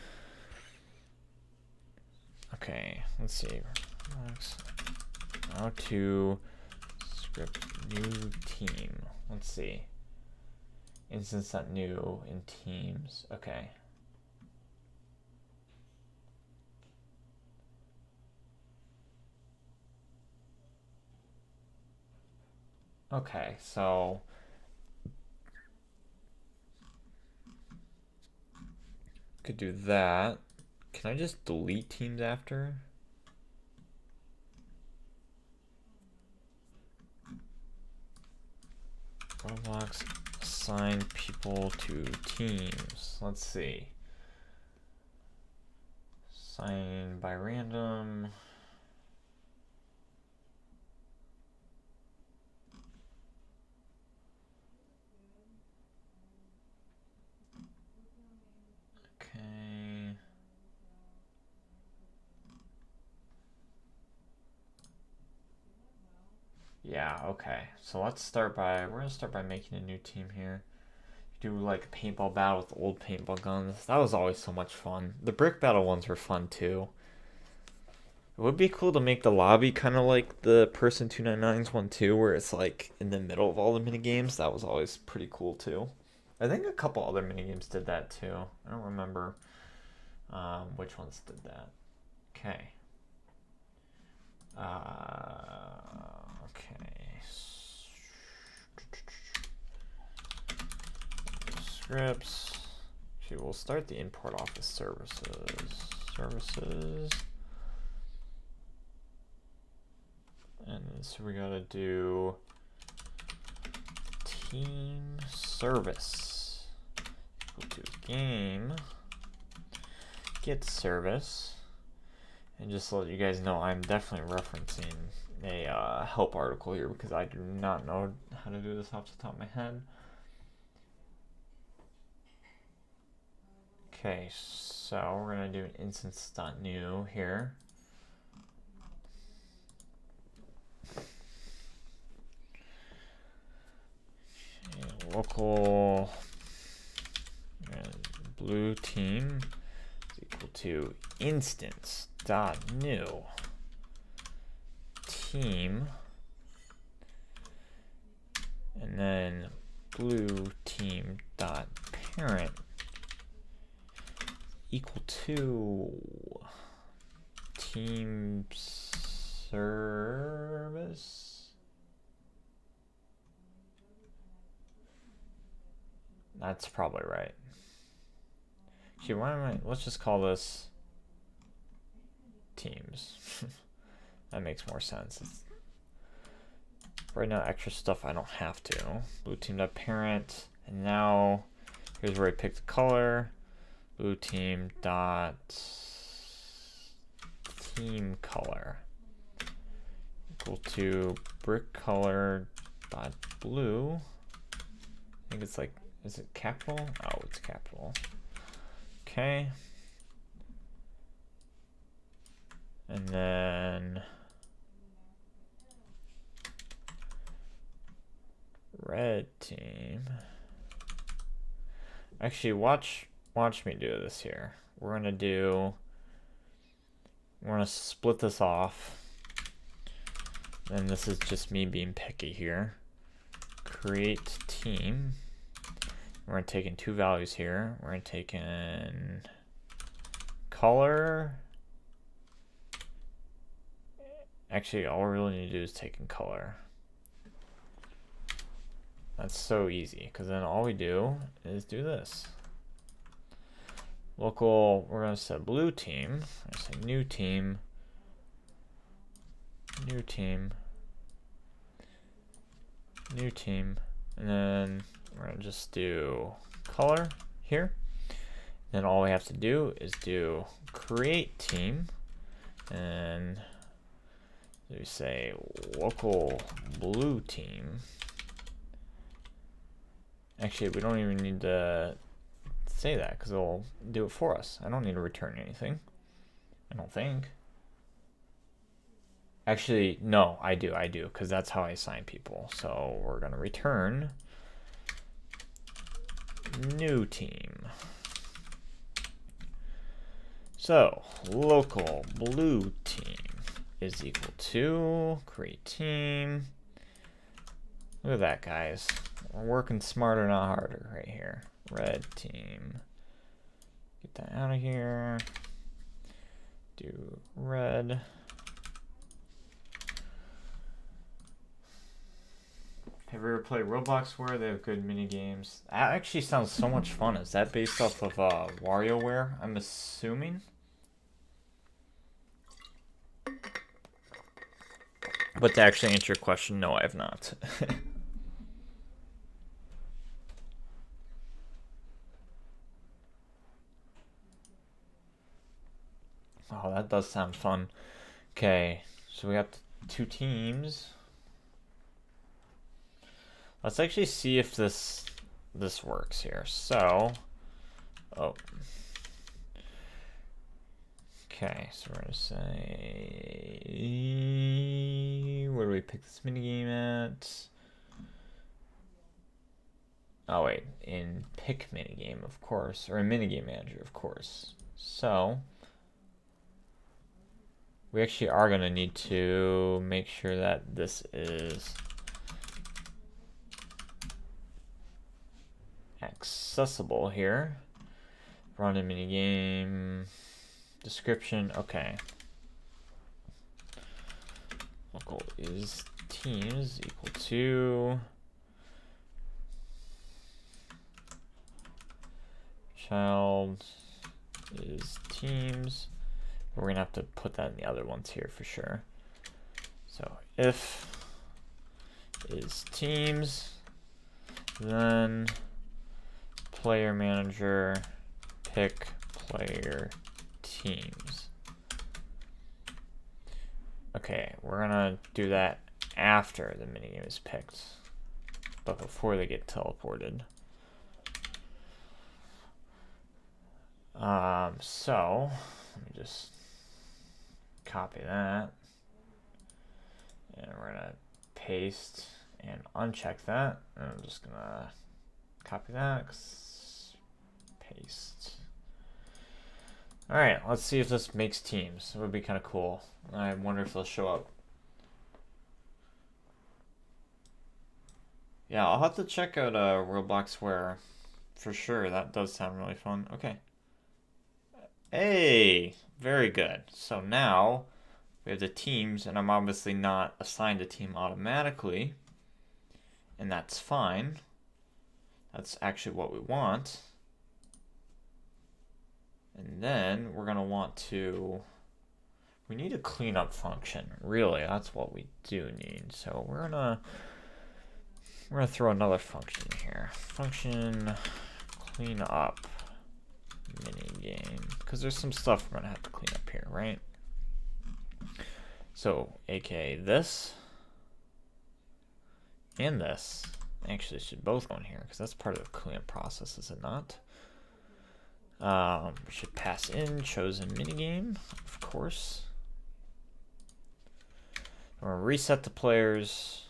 Okay, let's see. How to script new team. Let's see. Instance.new in teams. Okay. Okay, so could do that. Can I just delete teams after? Roblox assign people to teams. Let's see. Assign by random. Okay. Yeah, okay. So let's start by, we're gonna start by making a new team here. Do like a paintball battle with old paintball guns. That was always so much fun. The brick battle ones were fun too. It would be cool to make the lobby kind of like the Person 299's one too, where it's like in the middle of all the minigames. That was always pretty cool too. I think a couple other minigames did that too. I don't remember which ones did that. Okay. Okay. Scripts. Actually, we'll start the import off with services. And so we gotta do team service equal to game get service. And just to let you guys know, I'm definitely referencing a help article here because I do not know how to do this off the top of my head. Okay, so we're gonna do an instance.new here. Okay, local blue team is equal to instance.new team, and then blue team dot parent equal to team service. That's probably right. Actually, let's just call this teams. That makes more sense. Right now, extra stuff I don't have to. Blue team dot parent, and now here's where I pick the color. Blue team dot team color equal to brick color dot blue. I think it's like, is it capital? Oh, it's capital. Okay. And then red team. Actually, watch me do this here. We're gonna split this off. And this is just me being picky here. Create team. We're gonna take in two values here. We're gonna take in color. Actually, all we really need to do is take in color. That's so easy, because then all we do is do this. Local, we're gonna set blue team. We're gonna say new team, and then we're gonna just do color here. Then all we have to do is do create team, and we say local blue team. Actually, we don't even need to say that because it'll do it for us. I don't need to return anything, I don't think. Actually, no, I do, because that's how I assign people. So we're gonna return new team. So local blue team is equal to create team. Look at that, guys. We're working smarter, not harder right here. Red team. Get that out of here. Do red. Have you ever played Roblox where they have good mini games? That actually sounds so much fun. Is that based off of WarioWare, I'm assuming? But to actually answer your question, no, I have not. Oh, that does sound fun. Okay, so we got two teams. Let's actually see if this works here. So, okay, so we're gonna say, where do we pick this minigame at? Oh wait, in pick minigame, of course, or in minigame manager, of course. So we actually are gonna need to make sure that this is accessible here. Run a minigame description. Okay. local is teams equal to child is teams. We're gonna have to put that in the other ones here for sure. So if is teams, then player manager pick player teams. Okay, we're gonna do that after the minigame is picked, but before they get teleported. So let me just copy that, and we're gonna paste and uncheck that, and I'm just gonna copy that, paste. All right, let's see if this makes teams. It would be kind of cool. I wonder if they'll show up. Yeah, I'll have to check out Roblox Square for sure. That does sound really fun. Okay. Hey, very good. So now we have the teams, and I'm obviously not assigned a team automatically, and that's fine. That's actually what we want. And then we're gonna want to, we need a cleanup function. Really, that's what we do need. So we're gonna throw another function here. Function cleanup minigame, because there's some stuff we're gonna have to clean up here, right? So aka this and this actually should both go in here because that's part of the cleanup process, is it not? We should pass in chosen minigame, of course. We're gonna reset the players,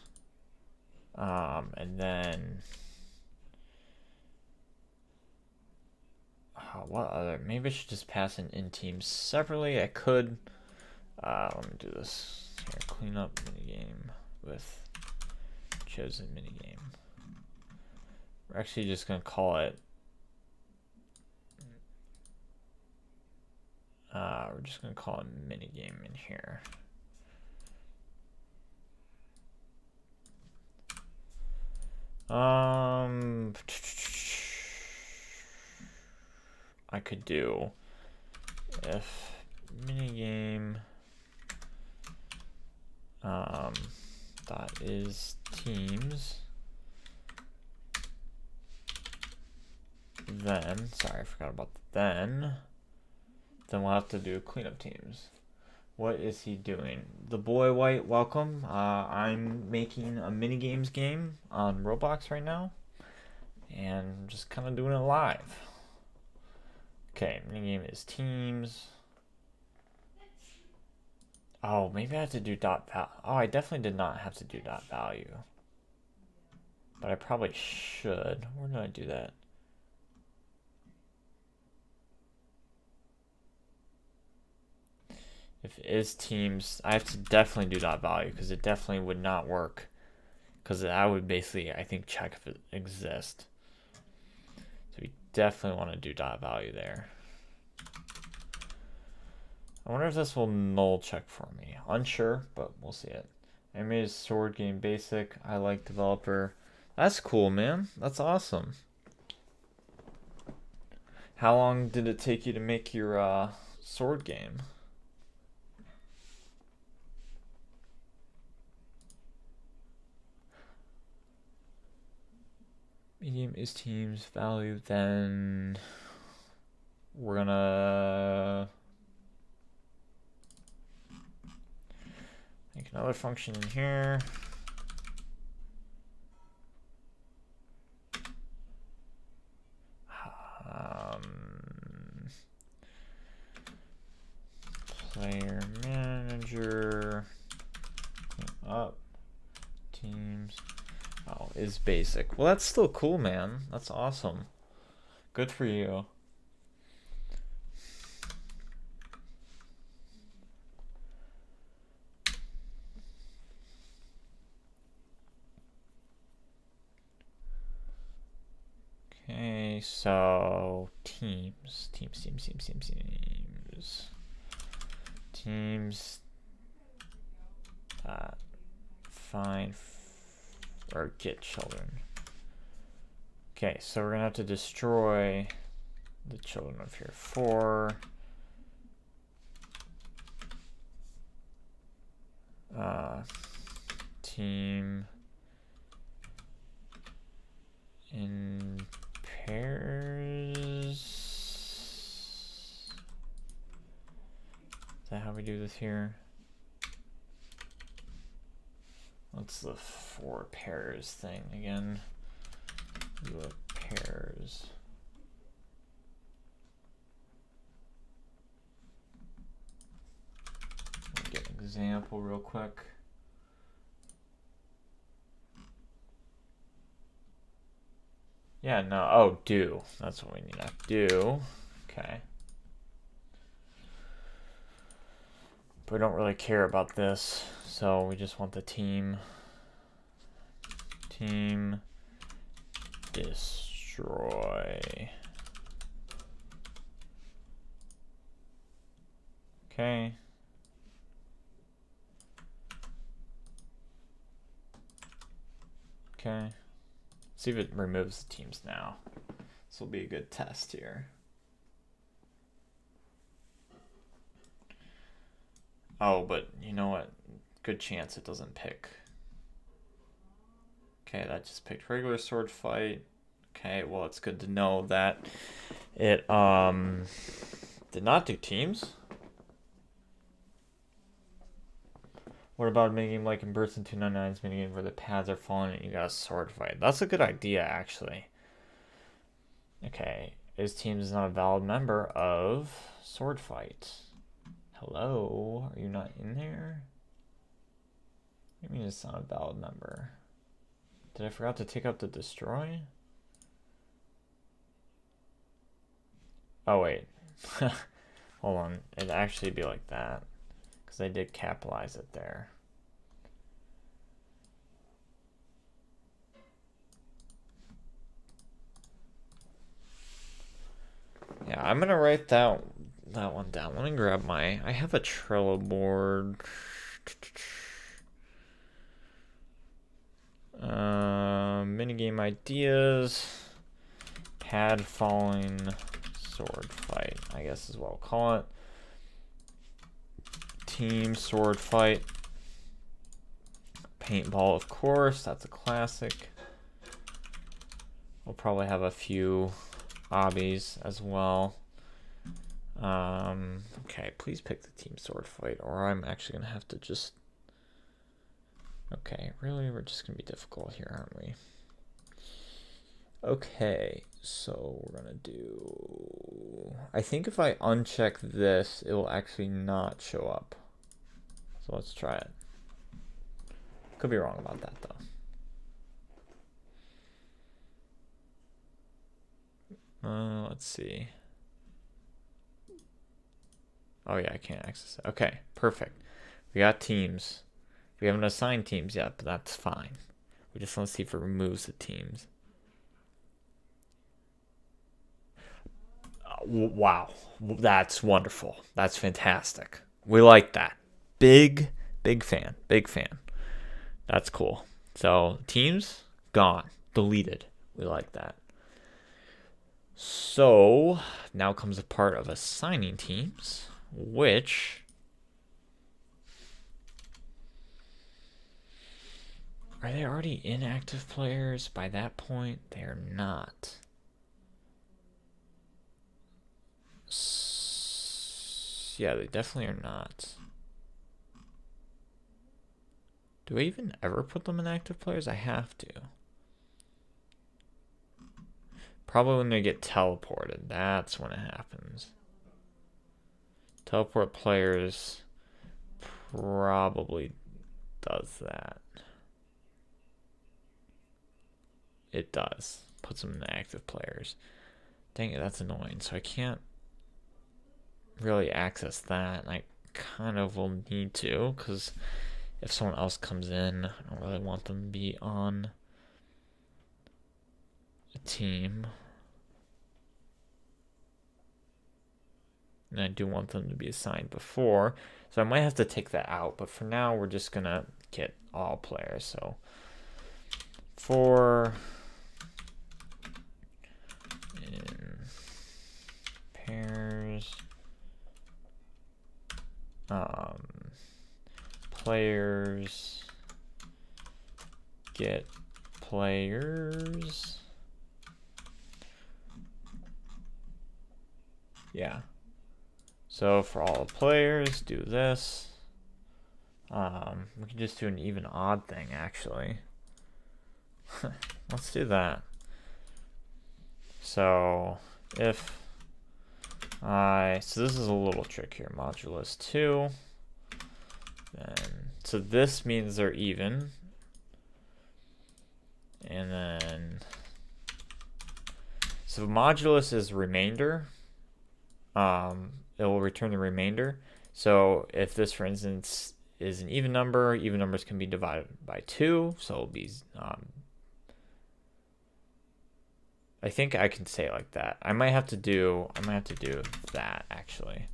and then what other? Maybe I should just pass in teams separately. I could. Let me do this here. Clean up minigame with chosen minigame. We're actually just gonna call it. We're just gonna call it minigame in here. I could do if minigame dot is teams, then sorry, I forgot about the then we'll have to do cleanup teams. What is he doing? The boy white, welcome. I'm making a minigames game on Roblox right now, and I'm just kind of doing it live. Okay, minigame is teams. Oh, maybe I have to do dot val. Oh, I definitely did not have to do dot value, but I probably should. Where did I do that? If it is teams, I have to definitely do dot value because it definitely would not work. Because I would basically, I think, check if it exists. So we definitely want to do dot value there. I wonder if this will null check for me. Unsure, but we'll see it. I made a sword game basic. I like developer. That's cool, man. That's awesome. How long did it take you to make your sword game? Medium is teams value, then we're gonna make another function in here. Player manager up teams. Oh, is basic. Well, that's still cool, man. That's awesome. Good for you. Okay, so teams. or get children. Okay, so we're gonna have to destroy the children of here. 4 team in pairs. Is that how we do this here? What's the 4 pairs thing again? Do a pairs. Let me get an example real quick. Yeah, no. Oh, do. That's what we need to do. Okay. But we don't really care about this, so we just want the team. Team destroy. Okay. Okay. See if it removes the teams now. This will be a good test here. Oh, but you know what? Good chance it doesn't pick. Okay, that just picked regular sword fight. Okay, well, it's good to know that it did not do teams. What about a minigame like in Burst and 299's minigame where the pads are falling and you got a sword fight? That's a good idea, actually. Okay, is teams not a valid member of sword fight? Hello, are you not in there? What do you mean it's not a valid member? Did I forgot to take out the destroy? Oh wait, hold on, it'd actually be like that. Because I did capitalize it there. Yeah, I'm gonna write that one down. Let me grab my. I have a Trello board. Minigame ideas. Pad falling sword fight, I guess is what we'll call it. Team sword fight. Paintball, of course, that's a classic. We'll probably have a few obbies as well. Okay, please pick the team sword fight, or I'm actually gonna have to just. Okay, really, we're just gonna be difficult here, aren't we? Okay, so we're gonna do. I think if I uncheck this, it will actually not show up. So let's try it. Could be wrong about that though. Let's see. Oh yeah, I can't access it. Okay, perfect. We got teams. We haven't assigned teams yet, but that's fine. We just want to see if it removes the teams. Wow, that's wonderful. That's fantastic. We like that. Big fan. Big fan. That's cool. So teams gone, deleted. We like that. So now comes the part of assigning teams, which are they already inactive players? By that point, they're not. Yeah, they definitely are not. Do I even ever put them in active players? I have to. Probably when they get teleported. That's when it happens. Teleport players probably does that. It does. Puts them in the active players. Dang it, that's annoying. So I can't really access that. And I kind of will need to, because if someone else comes in, I don't really want them to be on a team. And I do want them to be assigned before. So I might have to take that out. But for now, we're just going to get all players. So for in pairs players get players. Yeah. So for all the players, do this. We can just do an even odd thing, actually. Let's do that. So if so this is a little trick here, modulus 2. Then, so this means they're even. And then, so modulus is remainder. It will return the remainder. So if this, for instance, is an even numbers can be divided by 2. So it'll be, I think I can say it like that. I might have to do that actually.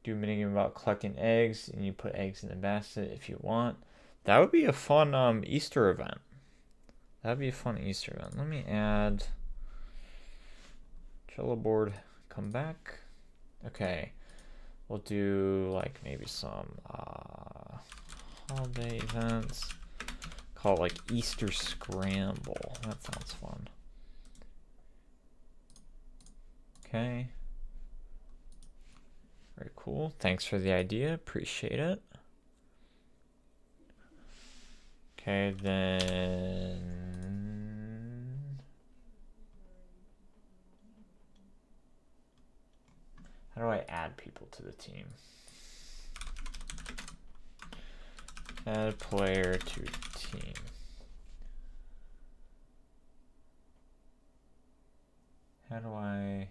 Do a minigame about collecting eggs, and you put eggs in the basket if you want. That would be a fun Easter event. That would be a fun Easter event. Let me add Trello board. Come back. Okay, we'll do like maybe some holiday events. Call it like Easter Scramble. That sounds fun. Okay. Very cool. Thanks for the idea. Appreciate it. Okay, then how do I add people to the team? Add player to team. How do I...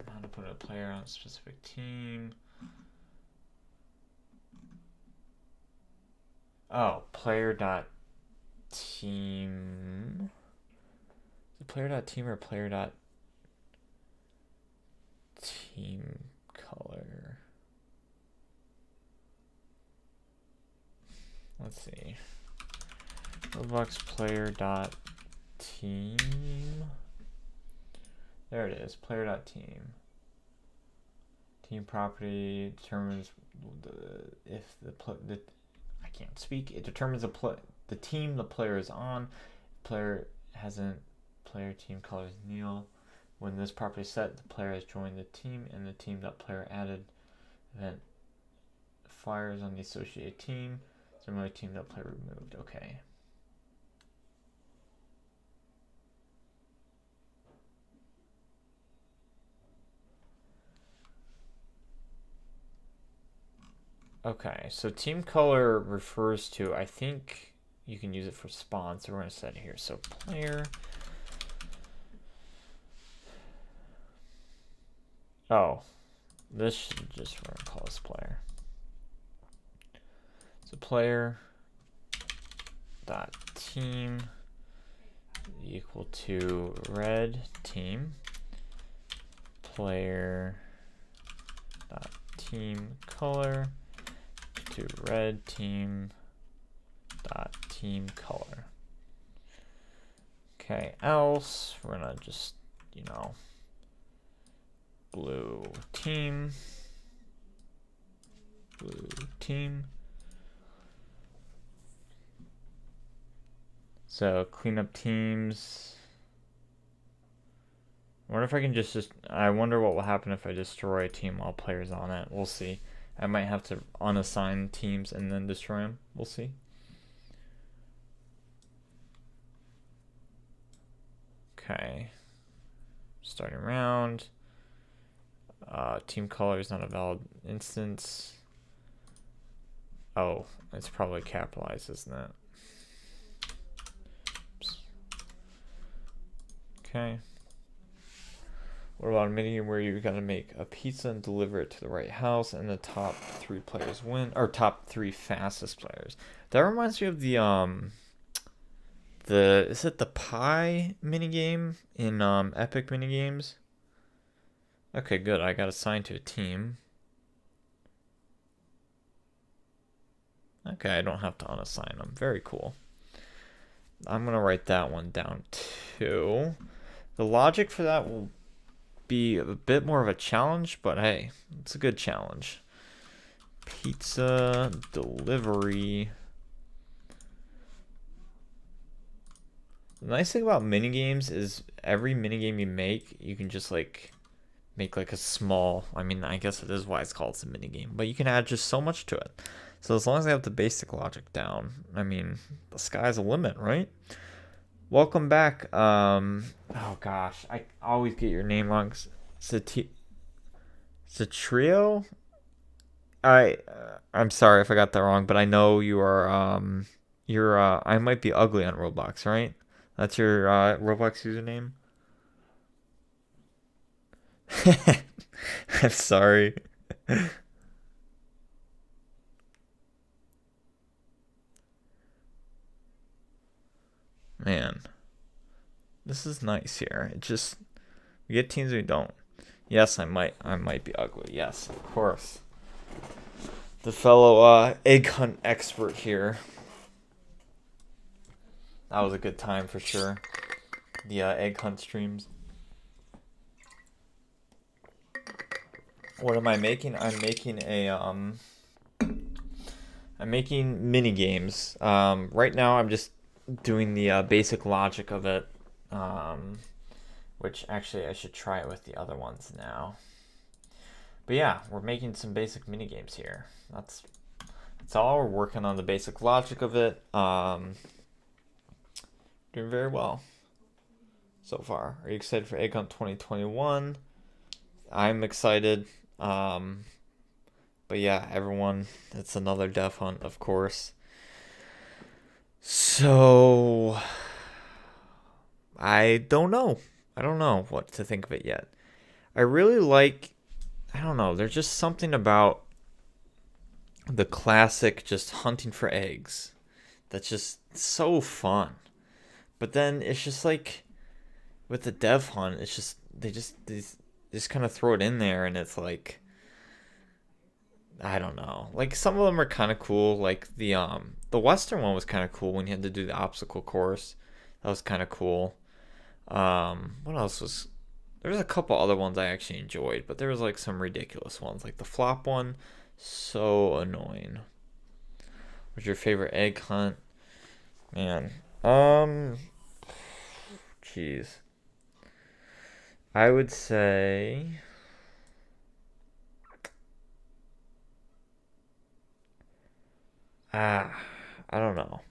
how to put a player on a specific team. Oh, player.team. Is it player.team or player.team color? Let's see. Roblox player.team. There it is, player.team. Team property determines if the I can't speak. It determines the team the player is on. If player hasn't, player team colors Neil. When this property is set, the player has joined the team, and the team that player added event fires on the associated team. Similarly, team that player removed. Okay. Okay, so team color refers to, I think you can use it for spawn, so we're going to set it here. So player. Oh, this should just, we're going to call this player. So player dot team equal to red team. Player dot team color to red team dot team color. Okay, else we're gonna just, you know, blue team. So clean up teams. I wonder if I can just I wonder what will happen if I destroy a team while players on it. We'll see. I might have to unassign teams and then destroy them. We'll see. Okay. Starting round. Team color is not a valid instance. Oh, it's probably capitalized, isn't it? Oops. Okay. What about a minigame where you gotta make a pizza and deliver it to the right house, and the top 3 players win, or top 3 fastest players? That reminds me of the is it the pie minigame in Epic Minigames? Okay, good. I got assigned to a team. Okay, I don't have to unassign them. Very cool. I'm gonna write that one down too. The logic for that will be a bit more of a challenge, but hey, it's a good challenge. Pizza delivery. The nice thing about minigames is every minigame you make, you can just like make like a small, I mean, I guess it is why it's called a minigame, but you can add just so much to it. So as long as I have the basic logic down, I mean, the sky's the limit, right? Welcome back. Oh gosh, I always get your name wrong. Trio. I'm sorry if I got that wrong, but I know you are you're I might be ugly on Roblox, right? That's your Roblox username. I'm sorry. Man, this is nice here. It just we get teams we don't. Yes, I might be ugly. Yes, of course. The fellow egg hunt expert here. That was a good time for sure. The egg hunt streams. What am I making? I'm making mini games. Right now I'm just doing the basic logic of it. Which actually I should try it with the other ones now. But yeah, we're making some basic mini games here. That's all. We're working on the basic logic of it. Doing very well so far. Are you excited for Egg Hunt 2021? I'm excited. But yeah, everyone, it's another dev hunt, of course. So I don't know. I don't know what to think of it yet. I really like, I don't know, there's just something about the classic just hunting for eggs that's just so fun. But then it's just like with the dev hunt, it's just they just kind of throw it in there, and it's like I don't know. Like some of them are kind of cool. Like the Western one was kind of cool when you had to do the obstacle course. That was kind of cool. What else was? There was a couple other ones I actually enjoyed, but there was like some ridiculous ones, like the flop one. So annoying. What's your favorite egg hunt? Man, jeez. I would say ah, I don't know.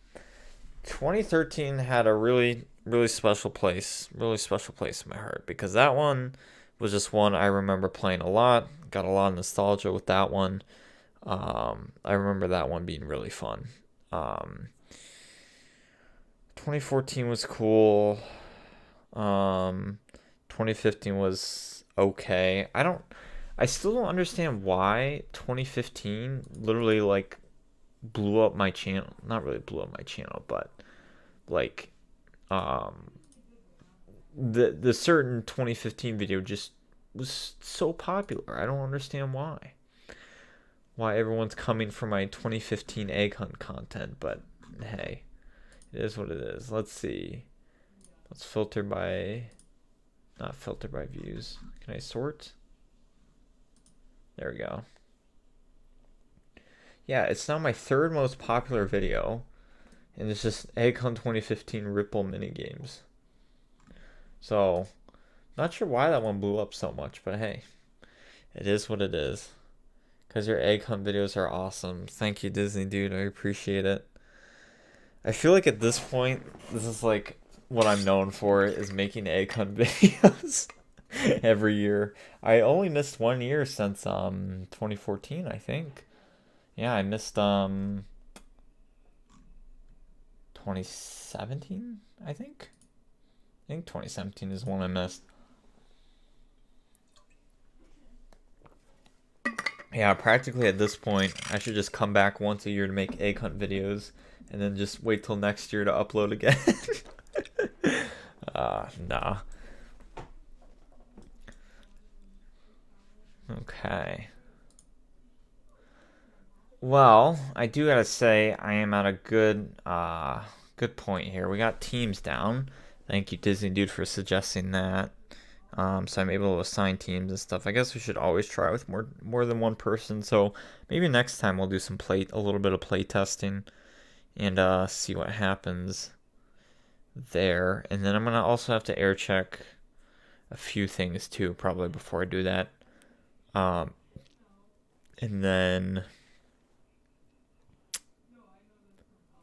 2013 had a really really special place in my heart because that one was just one I remember playing a lot. Got a lot of nostalgia with that one. I remember that one being really fun. Um, 2014 was cool. Um, 2015 was okay. I still don't understand why 2015 literally like blew up my channel. Not really blew up my channel, but like um the certain 2015 video just was so popular. I don't understand why everyone's coming for my 2015 egg hunt content, but hey, it is what it is. Let's see. Let's filter by not filter by views. Can I sort? There we go. Yeah, it's now my third most popular video, and it's just egg hunt 2015 Ripple mini games. So, not sure why that one blew up so much, but hey, it is what it is. Because your egg hunt videos are awesome. Thank you, Disney dude. I appreciate it. I feel like at this point, this is like what I'm known for is making egg hunt videos every year. I only missed 1 year since 2014, I think. Yeah, I missed 2017, I think. I think 2017 is one I missed. Yeah, practically at this point, I should just come back once a year to make egg hunt videos, and then just wait till next year to upload again. Nah. Okay. Well, I do gotta say, I am at a good point here. We got teams down. Thank you, Disney Dude, for suggesting that. So I'm able to assign teams and stuff. I guess we should always try with more than one person. So maybe next time we'll do a little bit of play testing, and see what happens there. And then I'm gonna also have to air check a few things too, probably before I do that. And then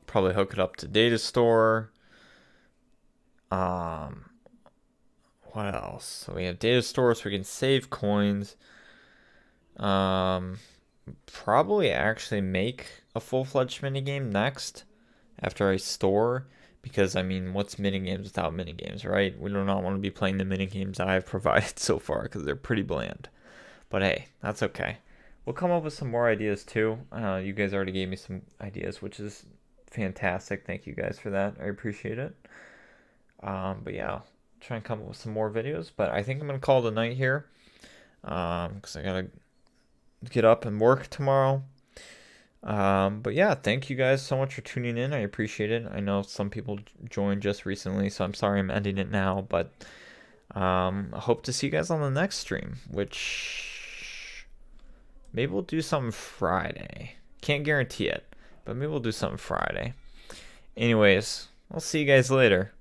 probably hook it up to data store. What else? So we have data store, so we can save coins. Probably actually make a full-fledged minigame next after I store, because I mean, what's minigames without minigames, right? We do not want to be playing the minigames I've provided so far because they're pretty bland. But hey, that's okay. We'll come up with some more ideas too. You guys already gave me some ideas, which is fantastic. Thank you guys for that. I appreciate it. But yeah, I'll try and come up with some more videos. But I think I'm gonna call it a night here, because I gotta get up and work tomorrow. But yeah, thank you guys so much for tuning in. I appreciate it. I know some people joined just recently, so I'm sorry I'm ending it now. But I hope to see you guys on the next stream, which maybe we'll do something Friday. Can't guarantee it, but maybe we'll do something Friday. Anyways, I'll see you guys later.